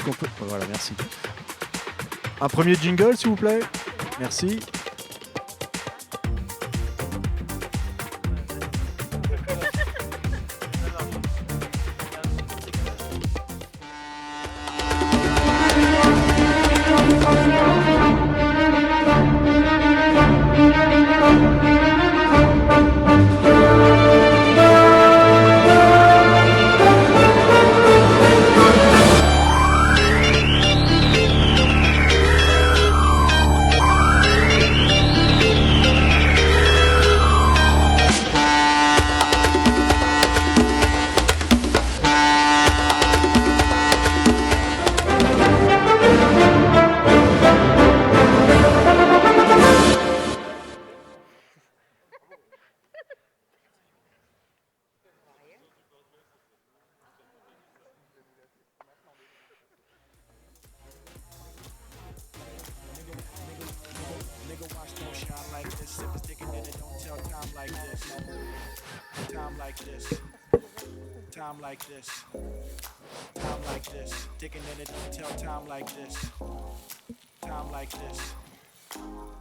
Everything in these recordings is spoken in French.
Est-ce qu'on peut... Voilà, merci. Un premier jingle, s'il vous plaît. Merci.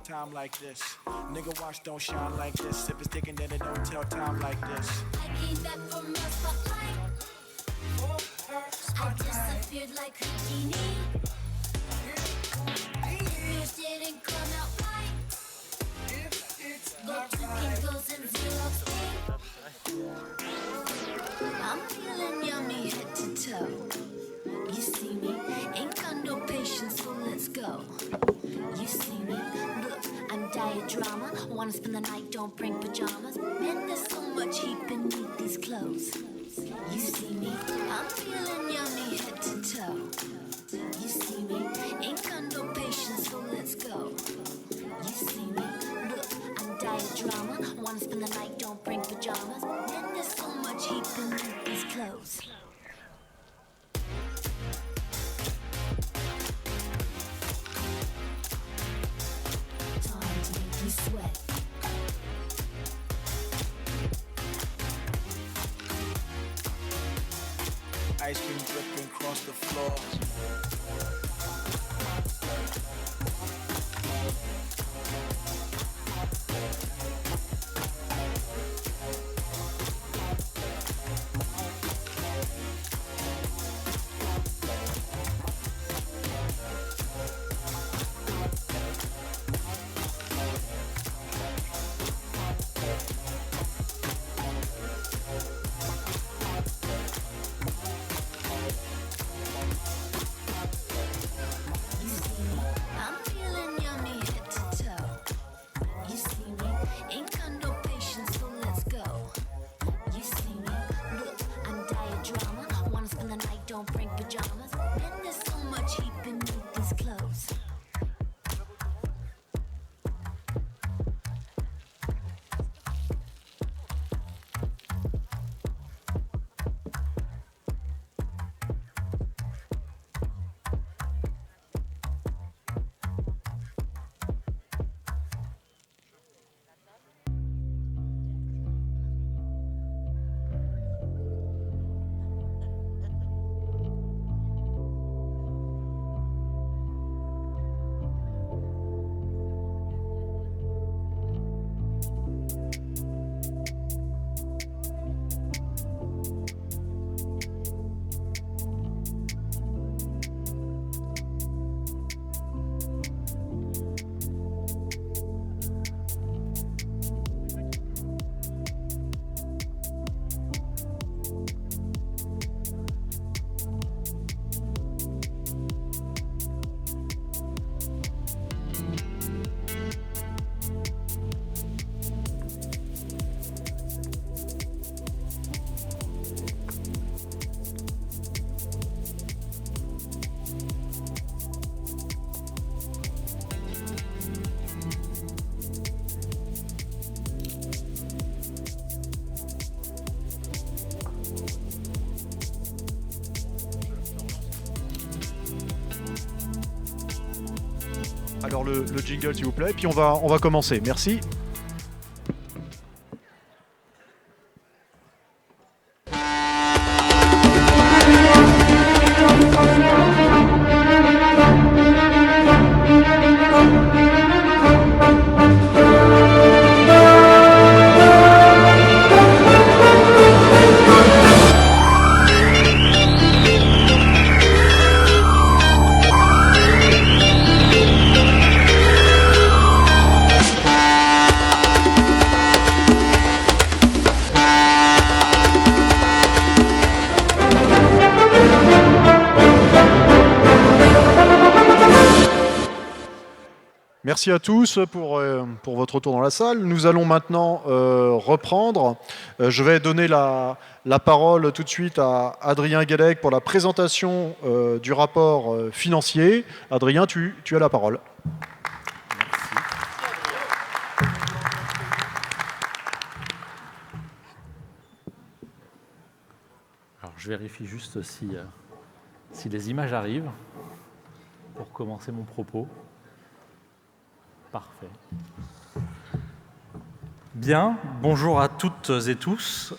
Time like this. Nigga watch don't shine like this. If it's sticking then it don't tell time like this. I came back from the spotlight. I disappeared like Houdini. Fears didn't come out right. Go to Kinko's and Xerox me. I'm feeling yummy head to toe. You see me, ain't got no patience, so let's go. You see me, look, I'm diadrama. Wanna spend the night, don't bring pajamas. Man, there's so much heat beneath these clothes. You see me, I'm feeling yummy head to toe. You see me, ain't got no patience, so let's go. You see me, look, I'm diadrama. Wanna spend the night, don't bring pajamas. Man, there's so much heat beneath these clothes. Sweat. Ice cream dripping across the floor. Alors le jingle s'il vous plaît, puis on va commencer. Merci. Merci à tous pour votre retour dans la salle. Nous allons maintenant reprendre. Je vais donner la parole tout de suite à Adrien Guélec pour la présentation du rapport financier. Adrien, tu as la parole. Alors, je vérifie juste si les images arrivent pour commencer mon propos. Parfait. Bien, bonjour à toutes et tous.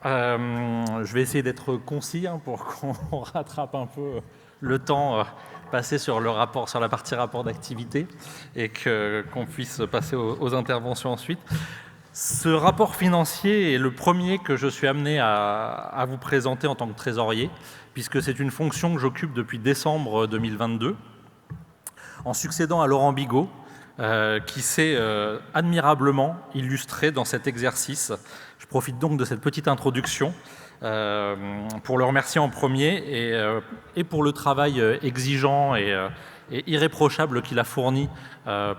Je vais essayer d'être concis pour qu'on rattrape un peu le temps passé sur le rapport, sur la partie rapport d'activité et qu'on puisse passer aux interventions ensuite. Ce rapport financier est le premier que je suis amené à vous présenter en tant que trésorier, puisque c'est une fonction que j'occupe depuis décembre 2022, en succédant à Laurent Bigot, qui s'est admirablement illustré dans cet exercice. Je profite donc de cette petite introduction pour le remercier en premier et pour le travail exigeant et irréprochable qu'il a fourni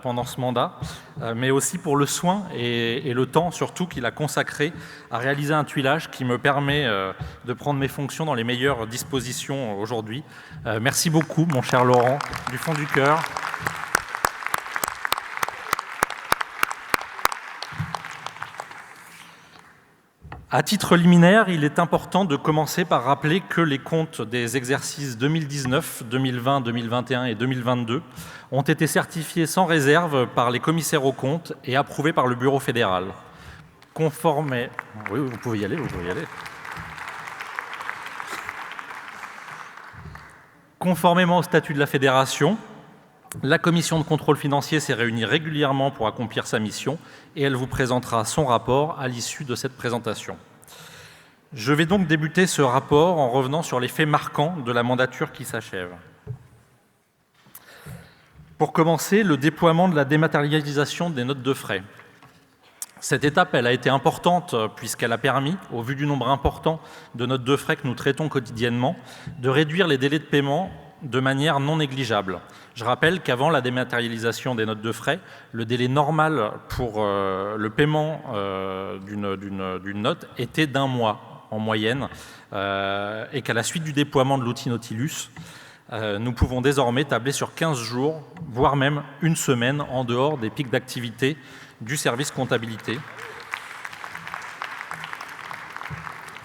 pendant ce mandat, mais aussi pour le soin et le temps surtout qu'il a consacré à réaliser un tuilage qui me permet de prendre mes fonctions dans les meilleures dispositions aujourd'hui. Merci beaucoup, mon cher Laurent, du fond du cœur. À titre liminaire, il est important de commencer par rappeler que les comptes des exercices 2019, 2020, 2021 et 2022 ont été certifiés sans réserve par les commissaires aux comptes et approuvés par le Bureau fédéral. Oui, vous pouvez y aller. Conformément au statut de la fédération, la commission de contrôle financier s'est réunie régulièrement pour accomplir sa mission et elle vous présentera son rapport à l'issue de cette présentation. Je vais donc débuter ce rapport en revenant sur les faits marquants de la mandature qui s'achève. Pour commencer, le déploiement de la dématérialisation des notes de frais. Cette étape, elle a été importante puisqu'elle a permis, au vu du nombre important de notes de frais que nous traitons quotidiennement, de réduire les délais de paiement de manière non négligeable. Je rappelle qu'avant la dématérialisation des notes de frais, le délai normal pour le paiement d'une note était d'1 mois en moyenne, et qu'à la suite du déploiement de l'outil Nautilus, nous pouvons désormais tabler sur 15 jours, voire même une semaine en dehors des pics d'activité du service comptabilité.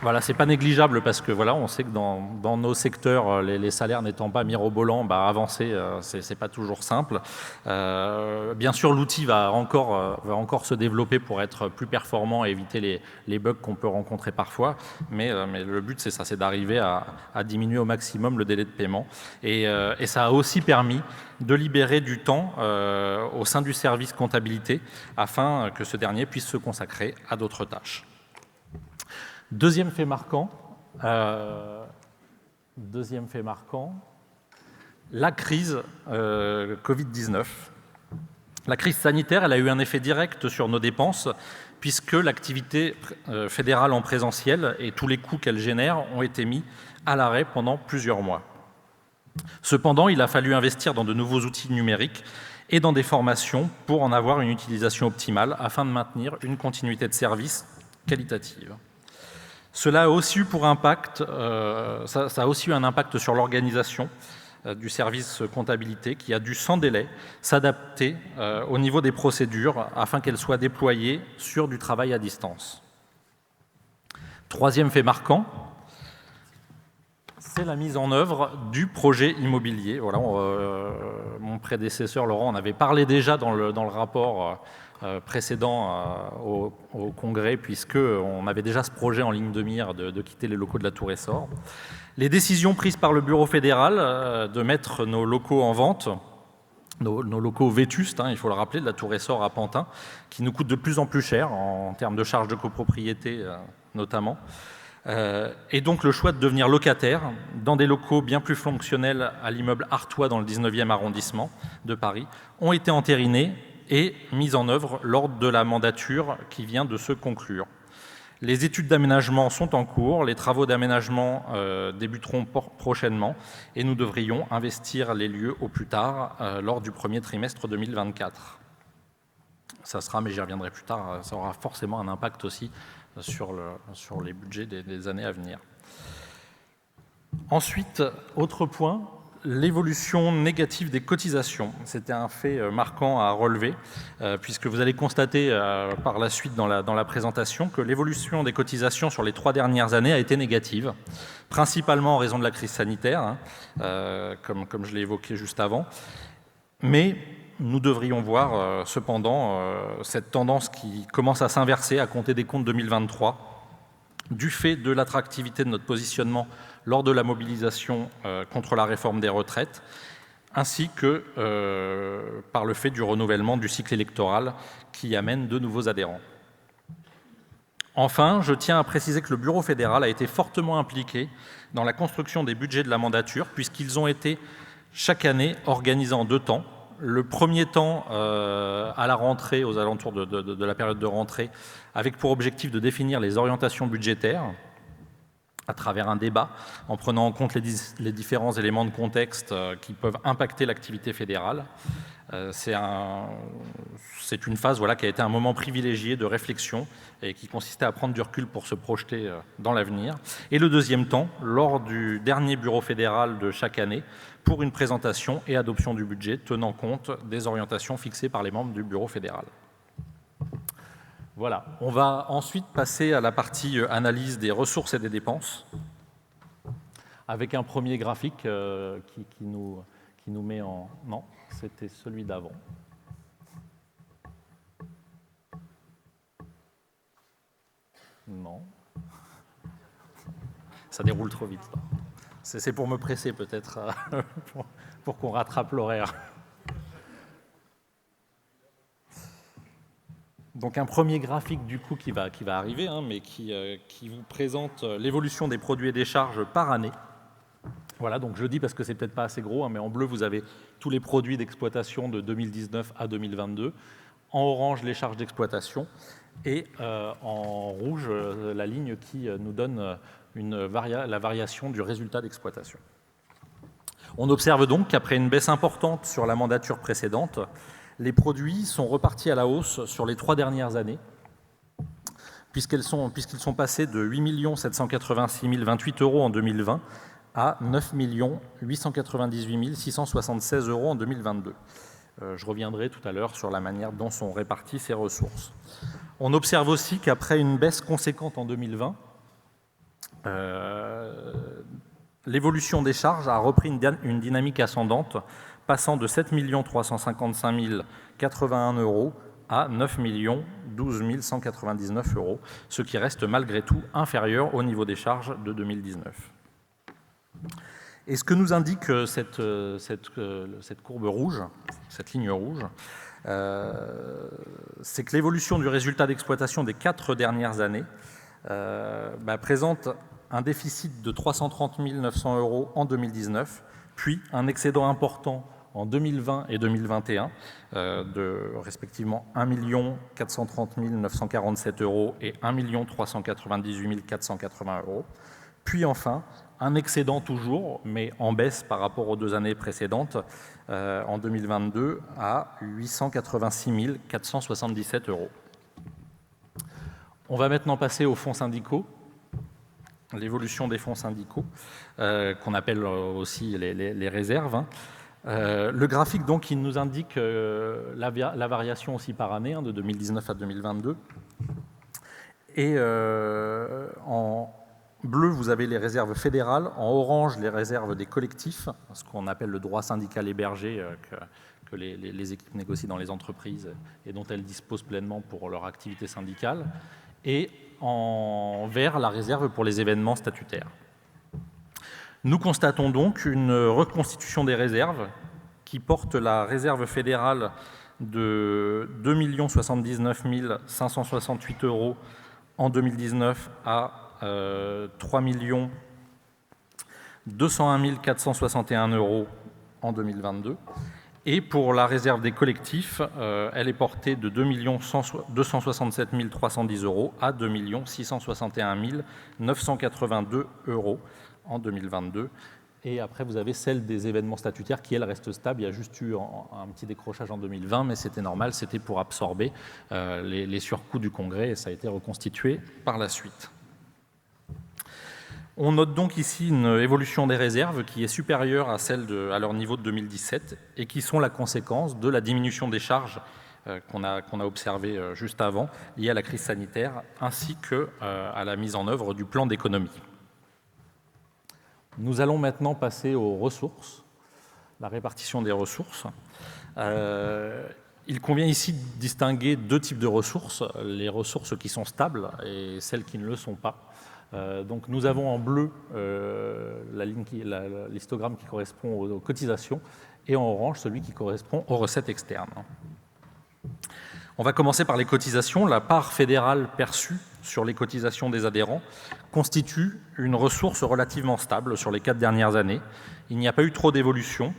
Voilà, c'est pas négligeable parce que voilà, on sait que dans nos secteurs, les salaires n'étant pas mirobolants, avancer, c'est pas toujours simple. Bien sûr, l'outil va encore se développer pour être plus performant et éviter les bugs qu'on peut rencontrer parfois. Mais le but, c'est ça, c'est d'arriver à diminuer au maximum le délai de paiement. Et ça a aussi permis de libérer du temps au sein du service comptabilité afin que ce dernier puisse se consacrer à d'autres tâches. Deuxième fait marquant, la crise Covid-19. La crise sanitaire, elle a eu un effet direct sur nos dépenses puisque l'activité fédérale en présentiel et tous les coûts qu'elle génère ont été mis à l'arrêt pendant plusieurs mois. Cependant, il a fallu investir dans de nouveaux outils numériques et dans des formations pour en avoir une utilisation optimale afin de maintenir une continuité de service qualitative. Cela a aussi eu un impact sur l'organisation du service comptabilité qui a dû sans délai s'adapter au niveau des procédures afin qu'elles soient déployées sur du travail à distance. Troisième fait marquant, c'est la mise en œuvre du projet immobilier. Voilà, mon prédécesseur Laurent en avait parlé déjà dans le rapport précédent au Congrès, puisqu'on avait déjà ce projet en ligne de mire de quitter les locaux de la Tour Essor. Les décisions prises par le Bureau fédéral de mettre nos locaux en vente, nos locaux vétustes, il faut le rappeler, de la Tour Essor à Pantin, qui nous coûtent de plus en plus cher en termes de charges de copropriété notamment, et donc le choix de devenir locataire dans des locaux bien plus fonctionnels à l'immeuble Artois dans le 19e arrondissement de Paris, ont été entérinés et mise en œuvre lors de la mandature qui vient de se conclure. Les études d'aménagement sont en cours, les travaux d'aménagement débuteront prochainement et nous devrions investir les lieux au plus tard lors du premier trimestre 2024. Ça sera, mais j'y reviendrai plus tard, ça aura forcément un impact aussi sur les budgets des années à venir. Ensuite, autre point, l'évolution négative des cotisations. C'était un fait marquant à relever, puisque vous allez constater par la suite dans la présentation que l'évolution des cotisations sur les 3 dernières années a été négative, principalement en raison de la crise sanitaire, comme je l'ai évoqué juste avant. Mais nous devrions voir cependant cette tendance qui commence à s'inverser à compter des comptes 2023, du fait de l'attractivité de notre positionnement lors de la mobilisation contre la réforme des retraites, ainsi que par le fait du renouvellement du cycle électoral qui amène de nouveaux adhérents. Enfin, je tiens à préciser que le Bureau fédéral a été fortement impliqué dans la construction des budgets de la mandature, puisqu'ils ont été chaque année organisés en 2 temps. Le premier temps à la rentrée, aux alentours de la période de rentrée, avec pour objectif de définir les orientations budgétaires à travers un débat, en prenant en compte les différents éléments de contexte qui peuvent impacter l'activité fédérale. C'est une phase qui a été un moment privilégié de réflexion et qui consistait à prendre du recul pour se projeter dans l'avenir. Et le deuxième temps, lors du dernier bureau fédéral de chaque année, pour une présentation et adoption du budget tenant compte des orientations fixées par les membres du bureau fédéral. Voilà, on va ensuite passer à la partie analyse des ressources et des dépenses, avec un premier graphique qui nous met en... Non, c'était celui d'avant. Non. Ça déroule trop vite. C'est pour me presser peut-être, pour qu'on rattrape l'horaire. Donc un premier graphique du coup qui va arriver, mais qui vous présente l'évolution des produits et des charges par année. Voilà, donc je le dis parce que c'est peut-être pas assez gros, mais en bleu vous avez tous les produits d'exploitation de 2019 à 2022, en orange les charges d'exploitation et en rouge la ligne qui nous donne la variation du résultat d'exploitation. On observe donc qu'après une baisse importante sur la mandature précédente, les produits sont repartis à la hausse sur les 3 dernières années, puisqu'ils sont passés de 8 786 028 € en 2020 à 9 898 676 € en 2022. Je reviendrai tout à l'heure sur la manière dont sont réparties ces ressources. On observe aussi qu'après une baisse conséquente en 2020, l'évolution des charges a repris une dynamique ascendante, passant de 7 355 081 € à 9 12 199 €, ce qui reste malgré tout inférieur au niveau des charges de 2019. Et ce que nous indique cette courbe rouge, cette ligne rouge, c'est que l'évolution du résultat d'exploitation des 4 dernières années présente un déficit de 330 900 € en 2019, puis un excédent important en 2020 et 2021 de respectivement 1 430 947 € et 1 398 480 €, puis enfin un excédent toujours, mais en baisse par rapport aux 2 années précédentes, en 2022 à 886 477 €. On va maintenant passer aux fonds syndicaux, l'évolution des fonds syndicaux, qu'on appelle aussi les réserves. Le graphique, donc, il nous indique la variation aussi par année, de 2019 à 2022. Et en bleu, vous avez les réserves fédérales, en orange, les réserves des collectifs, ce qu'on appelle le droit syndical hébergé, que les équipes négocient dans les entreprises et dont elles disposent pleinement pour leur activité syndicale, et en vert, la réserve pour les événements statutaires. Nous constatons donc une reconstitution des réserves qui porte la réserve fédérale de 2 079 568 € en 2019 à 3 201 461 € en 2022, Et pour la réserve des collectifs, elle est portée de 2 267 310 € à 2 661 982 € en 2022. Et après, vous avez celle des événements statutaires qui, elle, reste stable. Il y a juste eu un petit décrochage en 2020, mais c'était normal, c'était pour absorber les surcoûts du Congrès, et ça a été reconstitué par la suite. On note donc ici une évolution des réserves qui est supérieure à celle à leur niveau de 2017 et qui sont la conséquence de la diminution des charges qu'on a observée juste avant, liée à la crise sanitaire, ainsi qu'à la mise en œuvre du plan d'économie. Nous allons maintenant passer aux ressources, la répartition des ressources. Il convient ici de distinguer deux types de ressources, les ressources qui sont stables et celles qui ne le sont pas. Donc nous avons en bleu l'histogramme qui correspond aux cotisations et en orange celui qui correspond aux recettes externes. On va commencer par les cotisations. La part fédérale perçue sur les cotisations des adhérents constitue une ressource relativement stable sur les 4 dernières années. Il n'y a pas eu trop d'évolution.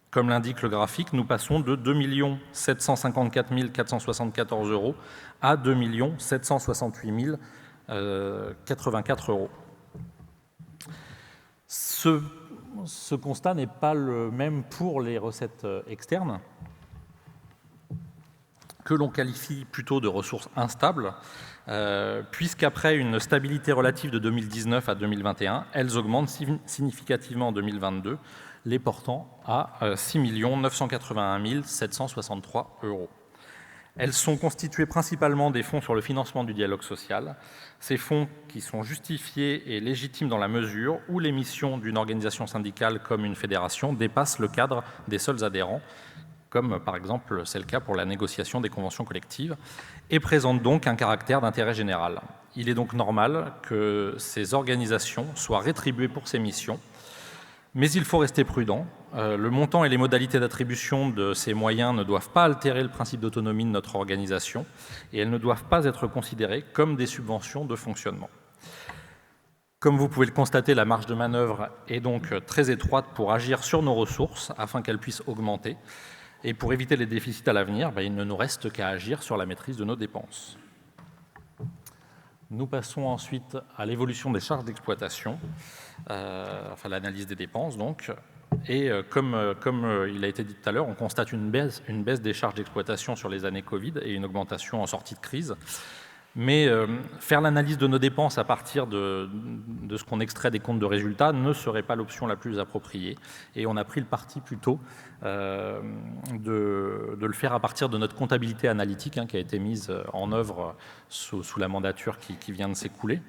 Comme l'indique le graphique, nous passons de 2 754 474 € à 2 768 084 €. Ce constat n'est pas le même pour les recettes externes, que l'on qualifie plutôt de ressources instables, puisqu'après une stabilité relative de 2019 à 2021, elles augmentent significativement en 2022, les portant à 6 981 763 €. Elles sont constituées principalement des fonds sur le financement du dialogue social. Ces fonds qui sont justifiés et légitimes dans la mesure où les missions d'une organisation syndicale comme une fédération dépassent le cadre des seuls adhérents, comme par exemple c'est le cas pour la négociation des conventions collectives, et présentent donc un caractère d'intérêt général. Il est donc normal que ces organisations soient rétribuées pour ces missions, mais il faut rester prudent. Le montant et les modalités d'attribution de ces moyens ne doivent pas altérer le principe d'autonomie de notre organisation et elles ne doivent pas être considérées comme des subventions de fonctionnement. Comme vous pouvez le constater, la marge de manœuvre est donc très étroite pour agir sur nos ressources afin qu'elles puissent augmenter. Et pour éviter les déficits à l'avenir, il ne nous reste qu'à agir sur la maîtrise de nos dépenses. Nous passons ensuite à l'évolution des charges d'exploitation, enfin l'analyse des dépenses donc. Et comme il a été dit tout à l'heure, on constate une baisse des charges d'exploitation sur les années Covid et une augmentation en sortie de crise. Mais faire l'analyse de nos dépenses à partir de ce qu'on extrait des comptes de résultats ne serait pas l'option la plus appropriée. Et on a pris le parti plutôt de le faire à partir de notre comptabilité analytique qui a été mise en œuvre sous la mandature qui vient de s'écouler,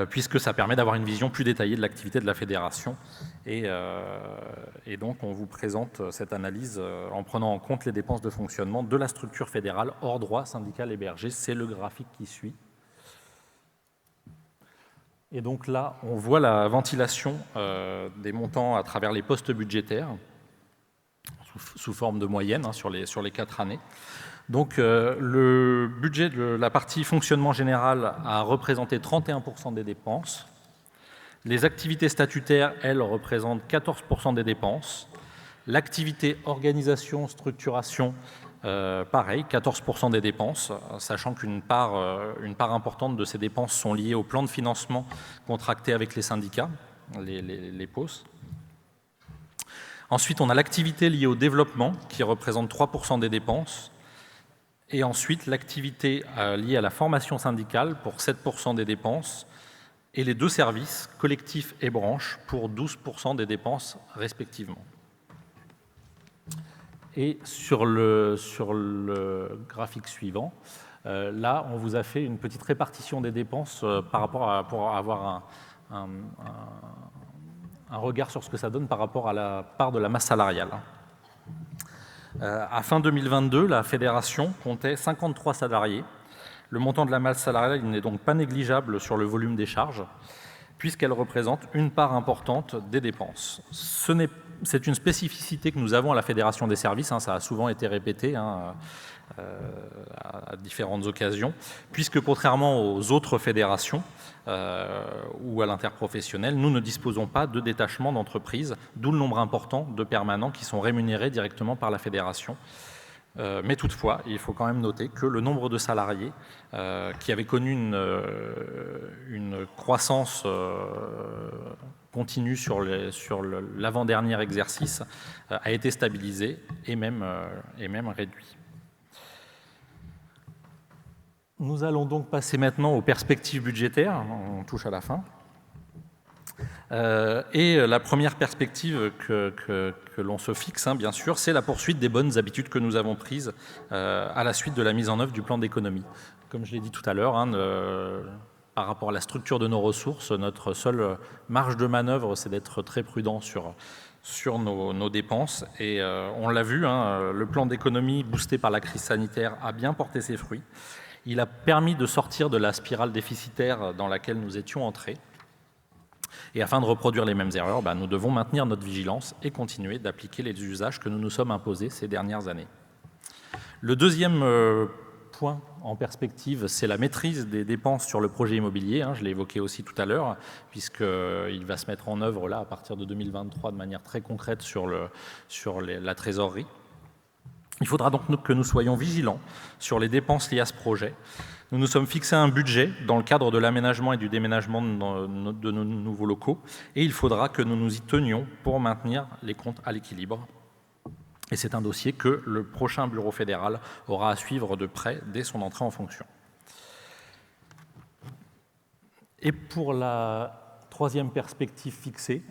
puisque ça permet d'avoir une vision plus détaillée de l'activité de la fédération. Et donc, on vous présente cette analyse en prenant en compte les dépenses de fonctionnement de la structure fédérale hors droit syndical hébergé. C'est le graphique qui suit. Et donc là, on voit la ventilation des montants à travers les postes budgétaires, sous forme de moyenne sur les 4 années. Donc le budget de la partie fonctionnement général a représenté 31% des dépenses. Les activités statutaires, elles, représentent 14% des dépenses. L'activité organisation, structuration, pareil, 14% des dépenses, sachant qu'une part importante de ces dépenses sont liées au plan de financement contracté avec les syndicats, les POS. Ensuite, on a l'activité liée au développement, qui représente 3% des dépenses. Et ensuite, l'activité liée à la formation syndicale pour 7% des dépenses, et les deux services, collectifs et branches, pour 12% des dépenses respectivement. Et sur le graphique suivant, là, on vous a fait une petite répartition des dépenses pour avoir un regard sur ce que ça donne par rapport à la part de la masse salariale. À fin 2022, la fédération comptait 53 salariés. Le montant de la masse salariale n'est donc pas négligeable sur le volume des charges, puisqu'elle représente une part importante des dépenses. C'est une spécificité que nous avons à la Fédération des services, ça a souvent été répété. à différentes occasions, puisque contrairement aux autres fédérations ou à l'interprofessionnel, nous ne disposons pas de détachement d'entreprise, d'où le nombre important de permanents qui sont rémunérés directement par la fédération. Mais toutefois, il faut quand même noter que le nombre de salariés qui avait connu une croissance continue sur l'avant-dernier exercice a été stabilisé et même réduit. Nous allons donc passer maintenant aux perspectives budgétaires. On touche à la fin. Et la première perspective que l'on se fixe, bien sûr, c'est la poursuite des bonnes habitudes que nous avons prises à la suite de la mise en œuvre du plan d'économie. Comme je l'ai dit tout à l'heure, par rapport à la structure de nos ressources, notre seule marge de manœuvre, c'est d'être très prudent sur nos dépenses. Et on l'a vu, le plan d'économie boosté par la crise sanitaire a bien porté ses fruits. Il a permis de sortir de la spirale déficitaire dans laquelle nous étions entrés. Et afin de reproduire les mêmes erreurs, nous devons maintenir notre vigilance et continuer d'appliquer les usages que nous nous sommes imposés ces dernières années. Le deuxième point en perspective, c'est la maîtrise des dépenses sur le projet immobilier. Je l'ai évoqué aussi tout à l'heure, puisqu'il va se mettre en œuvre là, à partir de 2023 de manière très concrète sur la trésorerie. Il faudra donc que nous soyons vigilants sur les dépenses liées à ce projet. Nous nous sommes fixés un budget dans le cadre de l'aménagement et du déménagement de nos nouveaux locaux et il faudra que nous nous y tenions pour maintenir les comptes à l'équilibre. Et c'est un dossier que le prochain bureau fédéral aura à suivre de près dès son entrée en fonction. Et pour la troisième perspective fixée,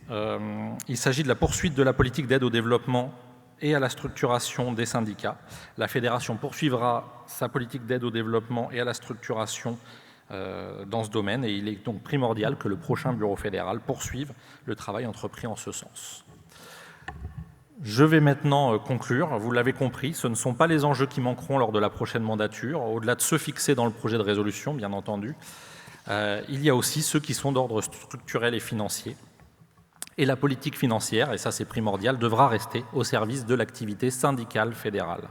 il s'agit de la poursuite de la politique d'aide au développement et à la structuration des syndicats. La fédération poursuivra sa politique d'aide au développement et à la structuration dans ce domaine et il est donc primordial que le prochain bureau fédéral poursuive le travail entrepris en ce sens. Je vais maintenant conclure. Vous l'avez compris, ce ne sont pas les enjeux qui manqueront lors de la prochaine mandature, au-delà de ceux fixés dans le projet de résolution, bien entendu. Il y a aussi ceux qui sont d'ordre structurel et financier. Et la politique financière, et ça c'est primordial, devra rester au service de l'activité syndicale fédérale.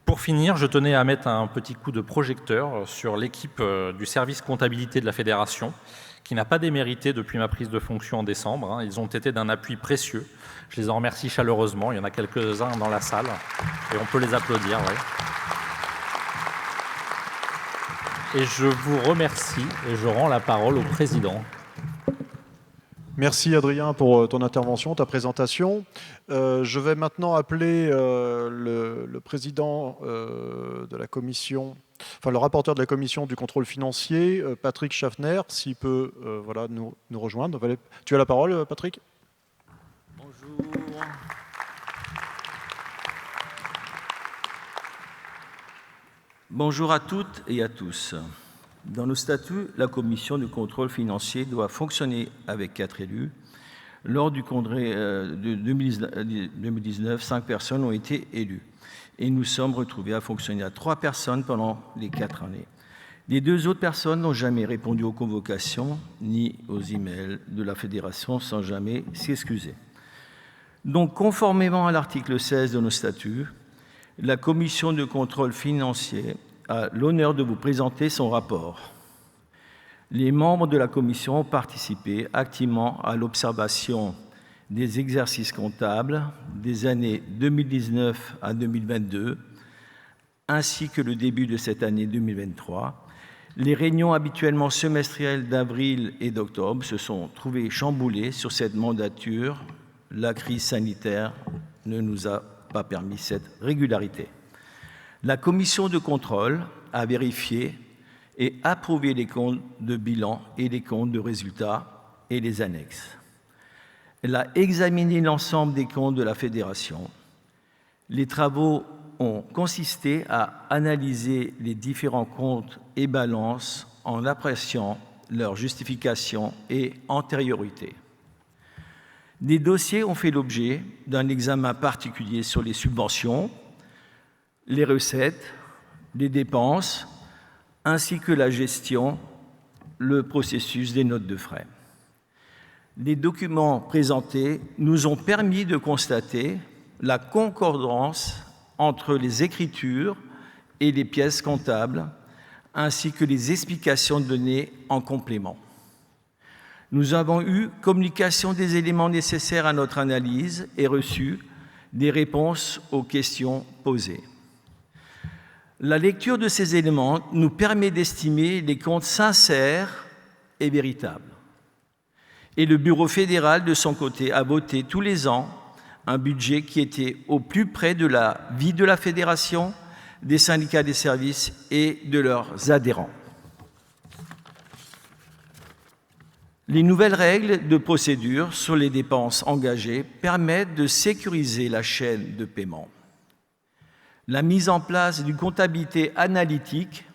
Pour finir, je tenais à mettre un petit coup de projecteur sur l'équipe du service comptabilité de la fédération, qui n'a pas démérité depuis ma prise de fonction en décembre. Ils ont été d'un appui précieux. Je les en remercie chaleureusement. Il y en a quelques-uns dans la salle, et on peut les applaudir. Ouais. Et je vous remercie, et je rends la parole au président. Merci Adrien pour ton intervention, ta présentation. Je vais maintenant appeler le président de la commission, enfin le rapporteur de la commission du contrôle financier, Patrick Schaffner, s'il peut nous rejoindre. Tu as la parole, Patrick. Bonjour. Bonjour à toutes et à tous. Dans nos statuts, la commission de contrôle financier doit fonctionner avec 4 élus. Lors du congrès de 2019, 5 personnes ont été élues. Et nous sommes retrouvés à fonctionner à 3 personnes pendant les 4 années. Les 2 autres personnes n'ont jamais répondu aux convocations ni aux emails de la fédération sans jamais s'excuser. Donc, conformément à l'article 16 de nos statuts, la commission de contrôle financier a l'honneur de vous présenter son rapport. Les membres de la commission ont participé activement à l'observation des exercices comptables des années 2019 à 2022, ainsi que le début de cette année 2023. Les réunions habituellement semestrielles d'avril et d'octobre se sont trouvées chamboulées sur cette mandature. La crise sanitaire ne nous a pas permis cette régularité. La commission de contrôle a vérifié et approuvé les comptes de bilan et les comptes de résultats et les annexes. Elle a examiné l'ensemble des comptes de la fédération. Les travaux ont consisté à analyser les différents comptes et balances en appréciant leur justification et antériorité. Des dossiers ont fait l'objet d'un examen particulier sur les subventions, les recettes, les dépenses, ainsi que la gestion, le processus des notes de frais. Les documents présentés nous ont permis de constater la concordance entre les écritures et les pièces comptables, ainsi que les explications données en complément. Nous avons eu communication des éléments nécessaires à notre analyse et reçu des réponses aux questions posées. La lecture de ces éléments nous permet d'estimer les comptes sincères et véritables. Et le Bureau fédéral, de son côté, a voté tous les ans un budget qui était au plus près de la vie de la fédération, des syndicats des services et de leurs adhérents. Les nouvelles règles de procédure sur les dépenses engagées permettent de sécuriser la chaîne de paiement. La mise en place d'une comptabilité analytique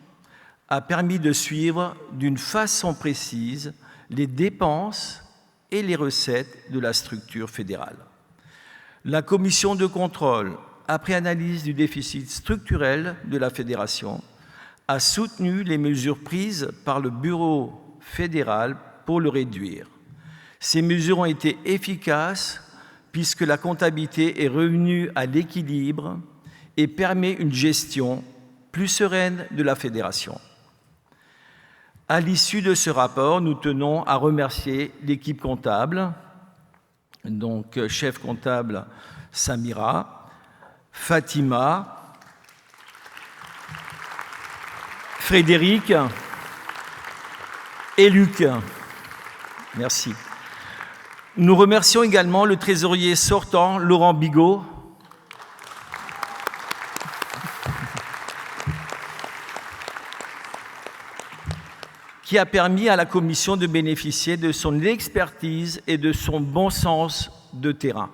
a permis de suivre d'une façon précise les dépenses et les recettes de la structure fédérale. La commission de contrôle, après analyse du déficit structurel de la fédération, a soutenu les mesures prises par le Bureau fédéral pour le réduire. Ces mesures ont été efficaces puisque la comptabilité est revenue à l'équilibre et permet une gestion plus sereine de la fédération. À l'issue de ce rapport, nous tenons à remercier l'équipe comptable, donc chef comptable Samira, Fatima, Frédéric et Luc. Merci. Nous remercions également le trésorier sortant, Laurent Bigot, qui a permis à la commission de bénéficier de son expertise et de son bon sens de terrain.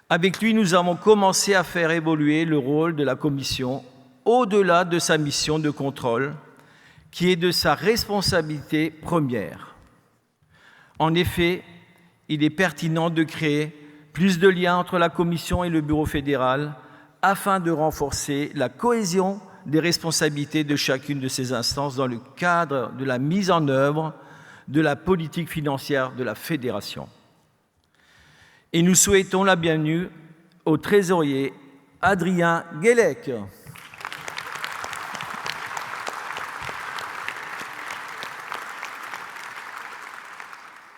Avec lui, nous avons commencé à faire évoluer le rôle de la commission au-delà de sa mission de contrôle, qui est de sa responsabilité première. En effet, il est pertinent de créer plus de liens entre la commission et le bureau fédéral afin de renforcer la cohésion des responsabilités de chacune de ces instances dans le cadre de la mise en œuvre de la politique financière de la fédération. Et nous souhaitons la bienvenue au trésorier Adrien Guélec.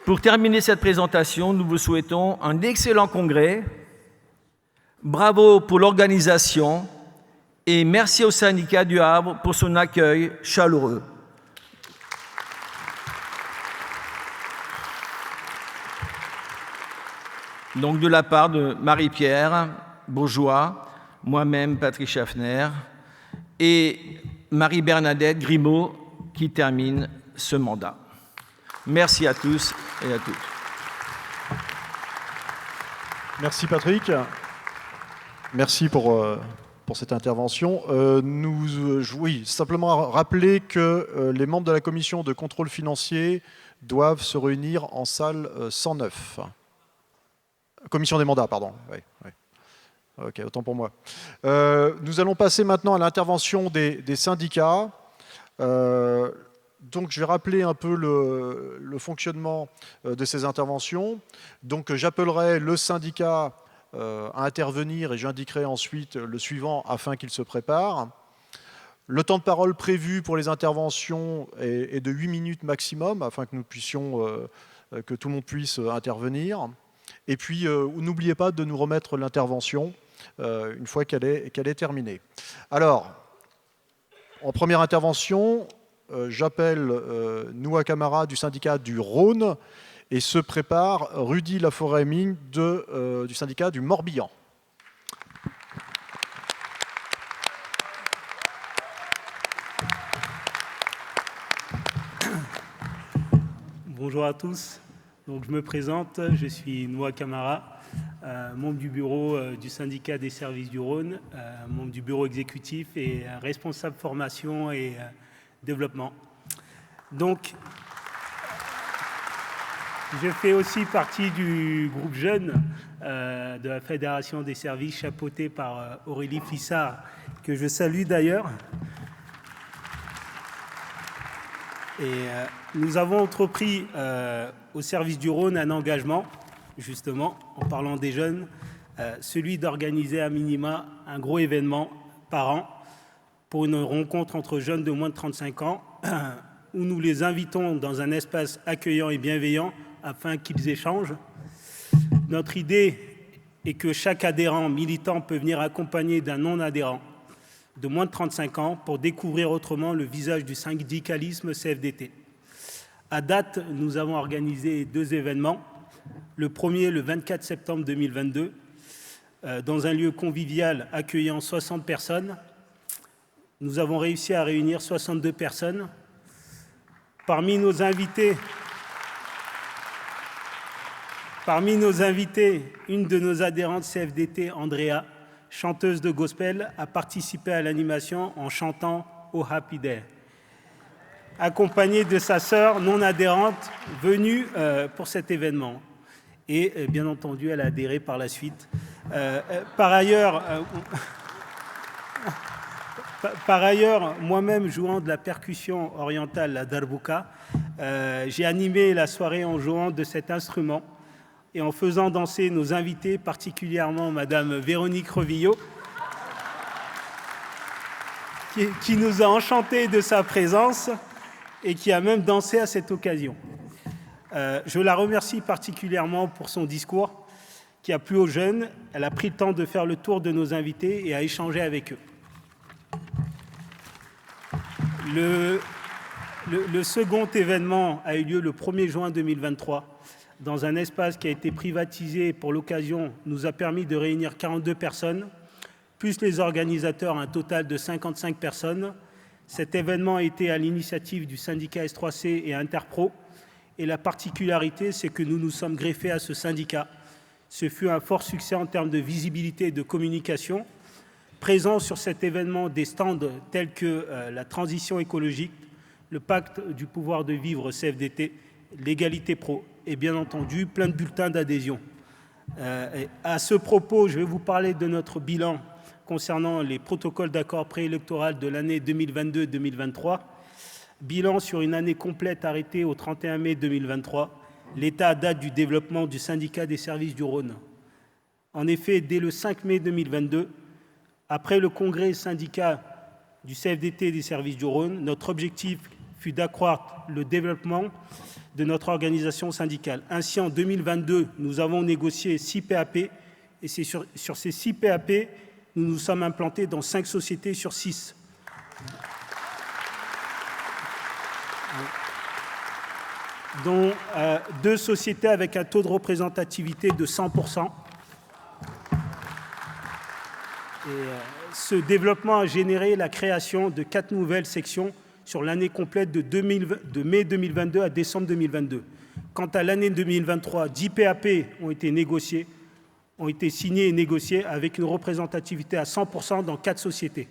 Pour terminer cette présentation, nous vous souhaitons un excellent congrès. Bravo pour l'organisation et merci au syndicat du Havre pour son accueil chaleureux. Donc de la part de Marie-Pierre Bourgeois, moi-même Patrick Schaffner et Marie-Bernadette Grimaud qui termine ce mandat. Merci à tous et à toutes. Merci Patrick. Merci pour cette intervention. Oui, simplement rappeler que les membres de la commission de contrôle financier doivent se réunir en salle 109. Commission des mandats, pardon. Oui, oui. Ok, autant pour moi. Nous allons passer maintenant à l'intervention des syndicats. Donc, je vais rappeler un peu le fonctionnement de ces interventions. Donc, j'appellerai le syndicat à intervenir et j'indiquerai ensuite le suivant afin qu'il se prépare. Le temps de parole prévu pour les interventions est de 8 minutes maximum afin que nous puissions, que tout le monde puisse intervenir. Et puis, n'oubliez pas de nous remettre l'intervention une fois qu'elle est terminée. Alors, en première intervention, j'appelle Noua Camara du syndicat du Rhône et se prépare Rudy Laforêt-Ming du syndicat du Morbihan. Bonjour à tous. Donc, je me présente, je suis Noua Camara, membre du bureau du syndicat des services du Rhône, membre du bureau exécutif et responsable formation et développement. Donc, je fais aussi partie du groupe jeune de la Fédération des services chapeauté par Aurélie Flissard, que je salue d'ailleurs. Et nous avons entrepris au service du Rhône un engagement, justement, en parlant des jeunes, celui d'organiser à minima un gros événement par an pour une rencontre entre jeunes de moins de 35 ans où nous les invitons dans un espace accueillant et bienveillant afin qu'ils échangent. Notre idée est que chaque adhérent militant peut venir accompagné d'un non-adhérent de moins de 35 ans pour découvrir autrement le visage du syndicalisme CFDT. À date, nous avons organisé 2 événements. Le premier, le 24 septembre 2022, dans un lieu convivial accueillant 60 personnes. Nous avons réussi à réunir 62 personnes. Parmi nos invités, une de nos adhérentes CFDT, Andrea, chanteuse de gospel, a participé à l'animation en chantant « Oh Happy Day », accompagnée de sa sœur non adhérente venue pour cet événement. Et bien entendu, elle a adhéré par la suite. Par ailleurs, moi-même jouant de la percussion orientale, la darbouka, j'ai animé la soirée en jouant de cet instrument et en faisant danser nos invités, particulièrement Madame Véronique Revillot, qui nous a enchantés de sa présence et qui a même dansé à cette occasion. Je la remercie particulièrement pour son discours qui a plu aux jeunes. Elle a pris le temps de faire le tour de nos invités et à échanger avec eux. Le second événement a eu lieu le 1er juin 2023 dans un espace qui a été privatisé pour l'occasion, nous a permis de réunir 42 personnes, plus les organisateurs, un total de 55 personnes. Cet événement a été à l'initiative du syndicat S3C et Interpro. Et la particularité, c'est que nous nous sommes greffés à ce syndicat. Ce fut un fort succès en termes de visibilité et de communication. Présents sur cet événement des stands tels que la transition écologique, le pacte du pouvoir de vivre CFDT, l'égalité pro et bien entendu plein de bulletins d'adhésion. À ce propos, je vais vous parler de notre bilan concernant les protocoles d'accord préélectoral de l'année 2022-2023. Bilan sur une année complète arrêtée au 31 mai 2023, l'état à date du développement du syndicat des services du Rhône. En effet, dès le 5 mai 2022, après le congrès syndicat du CFDT des services du Rhône, notre objectif fut d'accroître le développement de notre organisation syndicale. Ainsi, en 2022, nous avons négocié 6 PAP et c'est sur ces 6 PAP, nous nous sommes implantés dans 5 sociétés sur 6. Dont 2 sociétés avec un taux de représentativité de 100%. Et ce développement a généré la création de 4 nouvelles sections sur l'année complète de mai 2022 à décembre 2022. Quant à l'année 2023, 10 PAP ont été signés et négociés avec une représentativité à 100% dans 4 sociétés.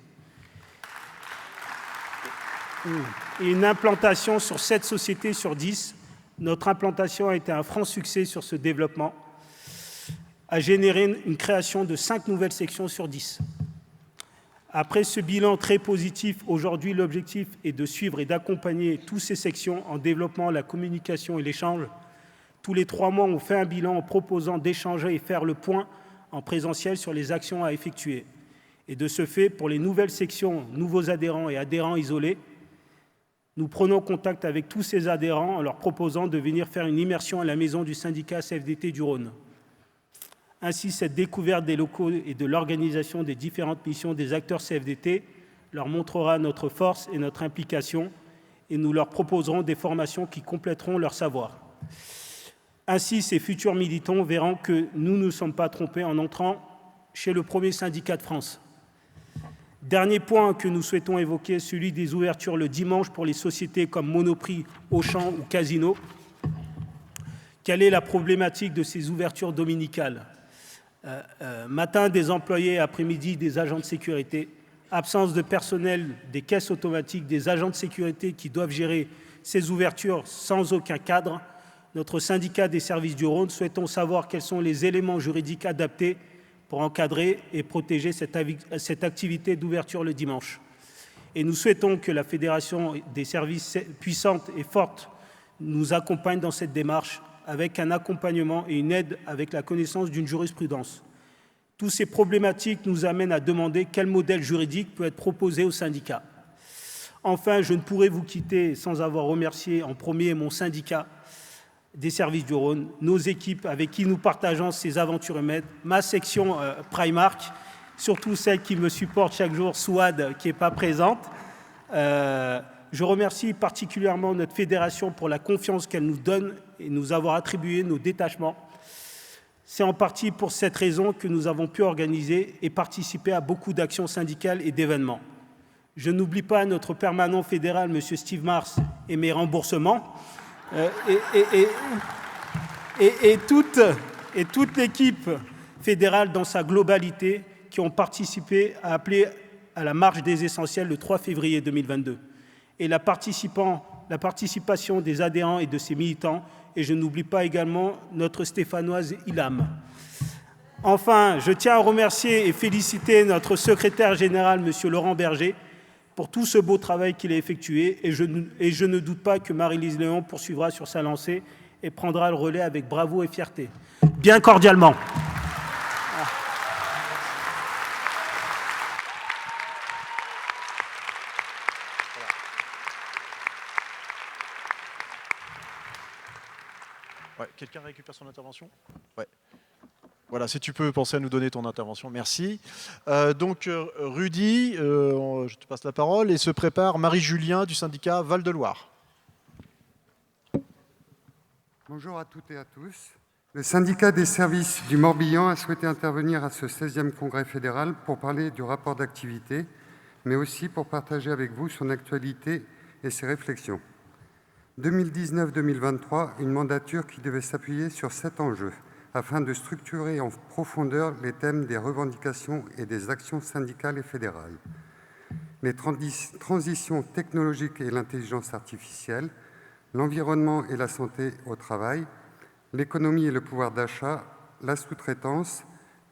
Et une implantation sur 7 sociétés sur 10. Notre implantation a été un franc succès sur ce développement, a généré une création de 5 nouvelles sections sur 10. Après ce bilan très positif, aujourd'hui, l'objectif est de suivre et d'accompagner toutes ces sections en développant la communication et l'échange. Tous les 3 mois, on fait un bilan en proposant d'échanger et faire le point en présentiel sur les actions à effectuer. Et de ce fait, pour les nouvelles sections, nouveaux adhérents et adhérents isolés, nous prenons contact avec tous ces adhérents en leur proposant de venir faire une immersion à la maison du syndicat CFDT du Rhône. Ainsi, cette découverte des locaux et de l'organisation des différentes missions des acteurs CFDT leur montrera notre force et notre implication et nous leur proposerons des formations qui compléteront leur savoir. Ainsi, ces futurs militants verront que nous ne nous sommes pas trompés en entrant chez le premier syndicat de France. Dernier point que nous souhaitons évoquer, celui des ouvertures le dimanche pour les sociétés comme Monoprix, Auchan ou Casino. Quelle est la problématique de ces ouvertures dominicales ? Matin, des employés, après-midi, des agents de sécurité, absence de personnel des caisses automatiques, des agents de sécurité qui doivent gérer ces ouvertures sans aucun cadre. Notre syndicat des services du Rhône souhaitons savoir quels sont les éléments juridiques adaptés pour encadrer et protéger cette activité d'ouverture le dimanche. Et nous souhaitons que la Fédération des services puissante et forte nous accompagne dans cette démarche avec un accompagnement et une aide avec la connaissance d'une jurisprudence. Toutes ces problématiques nous amènent à demander quel modèle juridique peut être proposé aux syndicats. Enfin, je ne pourrais vous quitter sans avoir remercié en premier mon syndicat des services du Rhône, nos équipes avec qui nous partageons ces aventures humaines, ma section Primark, surtout celle qui me supporte chaque jour, Souad, qui n'est pas présente. Je remercie particulièrement notre fédération pour la confiance qu'elle nous donne et nous avoir attribué nos détachements. C'est en partie pour cette raison que nous avons pu organiser et participer à beaucoup d'actions syndicales et d'événements. Je n'oublie pas notre permanent fédéral, M. Steve Mars, et mes remboursements, et toute l'équipe fédérale dans sa globalité qui ont participé à appeler à la marche des essentiels le 3 février 2022. Et la participation des adhérents et de ses militants, et je n'oublie pas également notre stéphanoise Ilham. Enfin, je tiens à remercier et féliciter notre secrétaire général, M. Laurent Berger, pour tout ce beau travail qu'il a effectué, et je ne doute pas que Marie-Lise Léon poursuivra sur sa lancée et prendra le relais avec bravoure et fierté. Bien cordialement. Ouais, quelqu'un récupère son intervention? Ouais. Voilà, si tu peux penser à nous donner ton intervention, merci. Donc, Rudy, je te passe la parole, et se prépare Marie-Julien du syndicat Val-de-Loire. Bonjour à toutes et à tous. Le syndicat des services du Morbihan a souhaité intervenir à ce 16e congrès fédéral pour parler du rapport d'activité, mais aussi pour partager avec vous son actualité et ses réflexions. 2019-2023, une mandature qui devait s'appuyer sur 7 enjeux, afin de structurer en profondeur les thèmes des revendications et des actions syndicales et fédérales. Les transitions technologiques et l'intelligence artificielle, l'environnement et la santé au travail, l'économie et le pouvoir d'achat, la sous-traitance,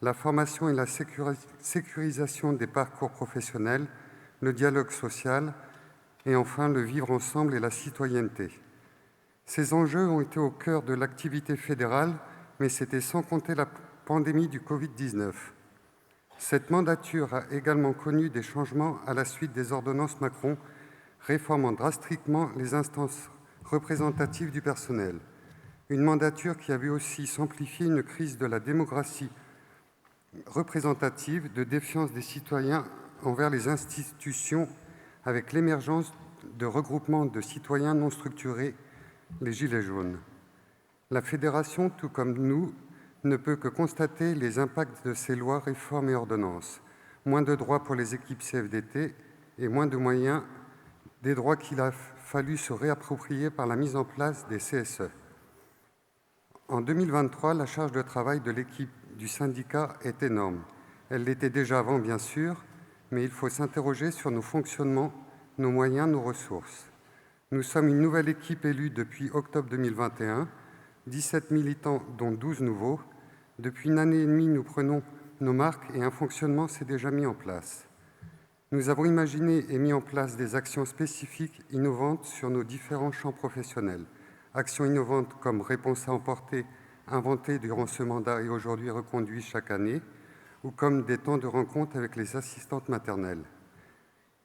la formation et la sécurisation des parcours professionnels, le dialogue social et enfin le vivre ensemble et la citoyenneté. Ces enjeux ont été au cœur de l'activité fédérale, mais c'était sans compter la pandémie du Covid-19. Cette mandature a également connu des changements à la suite des ordonnances Macron, réformant drastiquement les instances représentatives du personnel. Une mandature qui a vu aussi s'amplifier une crise de la démocratie représentative, de défiance des citoyens envers les institutions, avec l'émergence de regroupements de citoyens non structurés, les Gilets jaunes. La Fédération, tout comme nous, ne peut que constater les impacts de ces lois, réformes et ordonnances. Moins de droits pour les équipes CFDT et moins de moyens, des droits qu'il a fallu se réapproprier par la mise en place des CSE. En 2023, la charge de travail de l'équipe du syndicat est énorme. Elle l'était déjà avant, bien sûr, mais il faut s'interroger sur nos fonctionnements, nos moyens, nos ressources. Nous sommes une nouvelle équipe élue depuis octobre 2021, 17 militants, dont 12 nouveaux. Depuis une année et demie, nous prenons nos marques et un fonctionnement s'est déjà mis en place. Nous avons imaginé et mis en place des actions spécifiques, innovantes sur nos différents champs professionnels. Actions innovantes comme réponse à emporter, inventées durant ce mandat et aujourd'hui reconduites chaque année, ou comme des temps de rencontre avec les assistantes maternelles.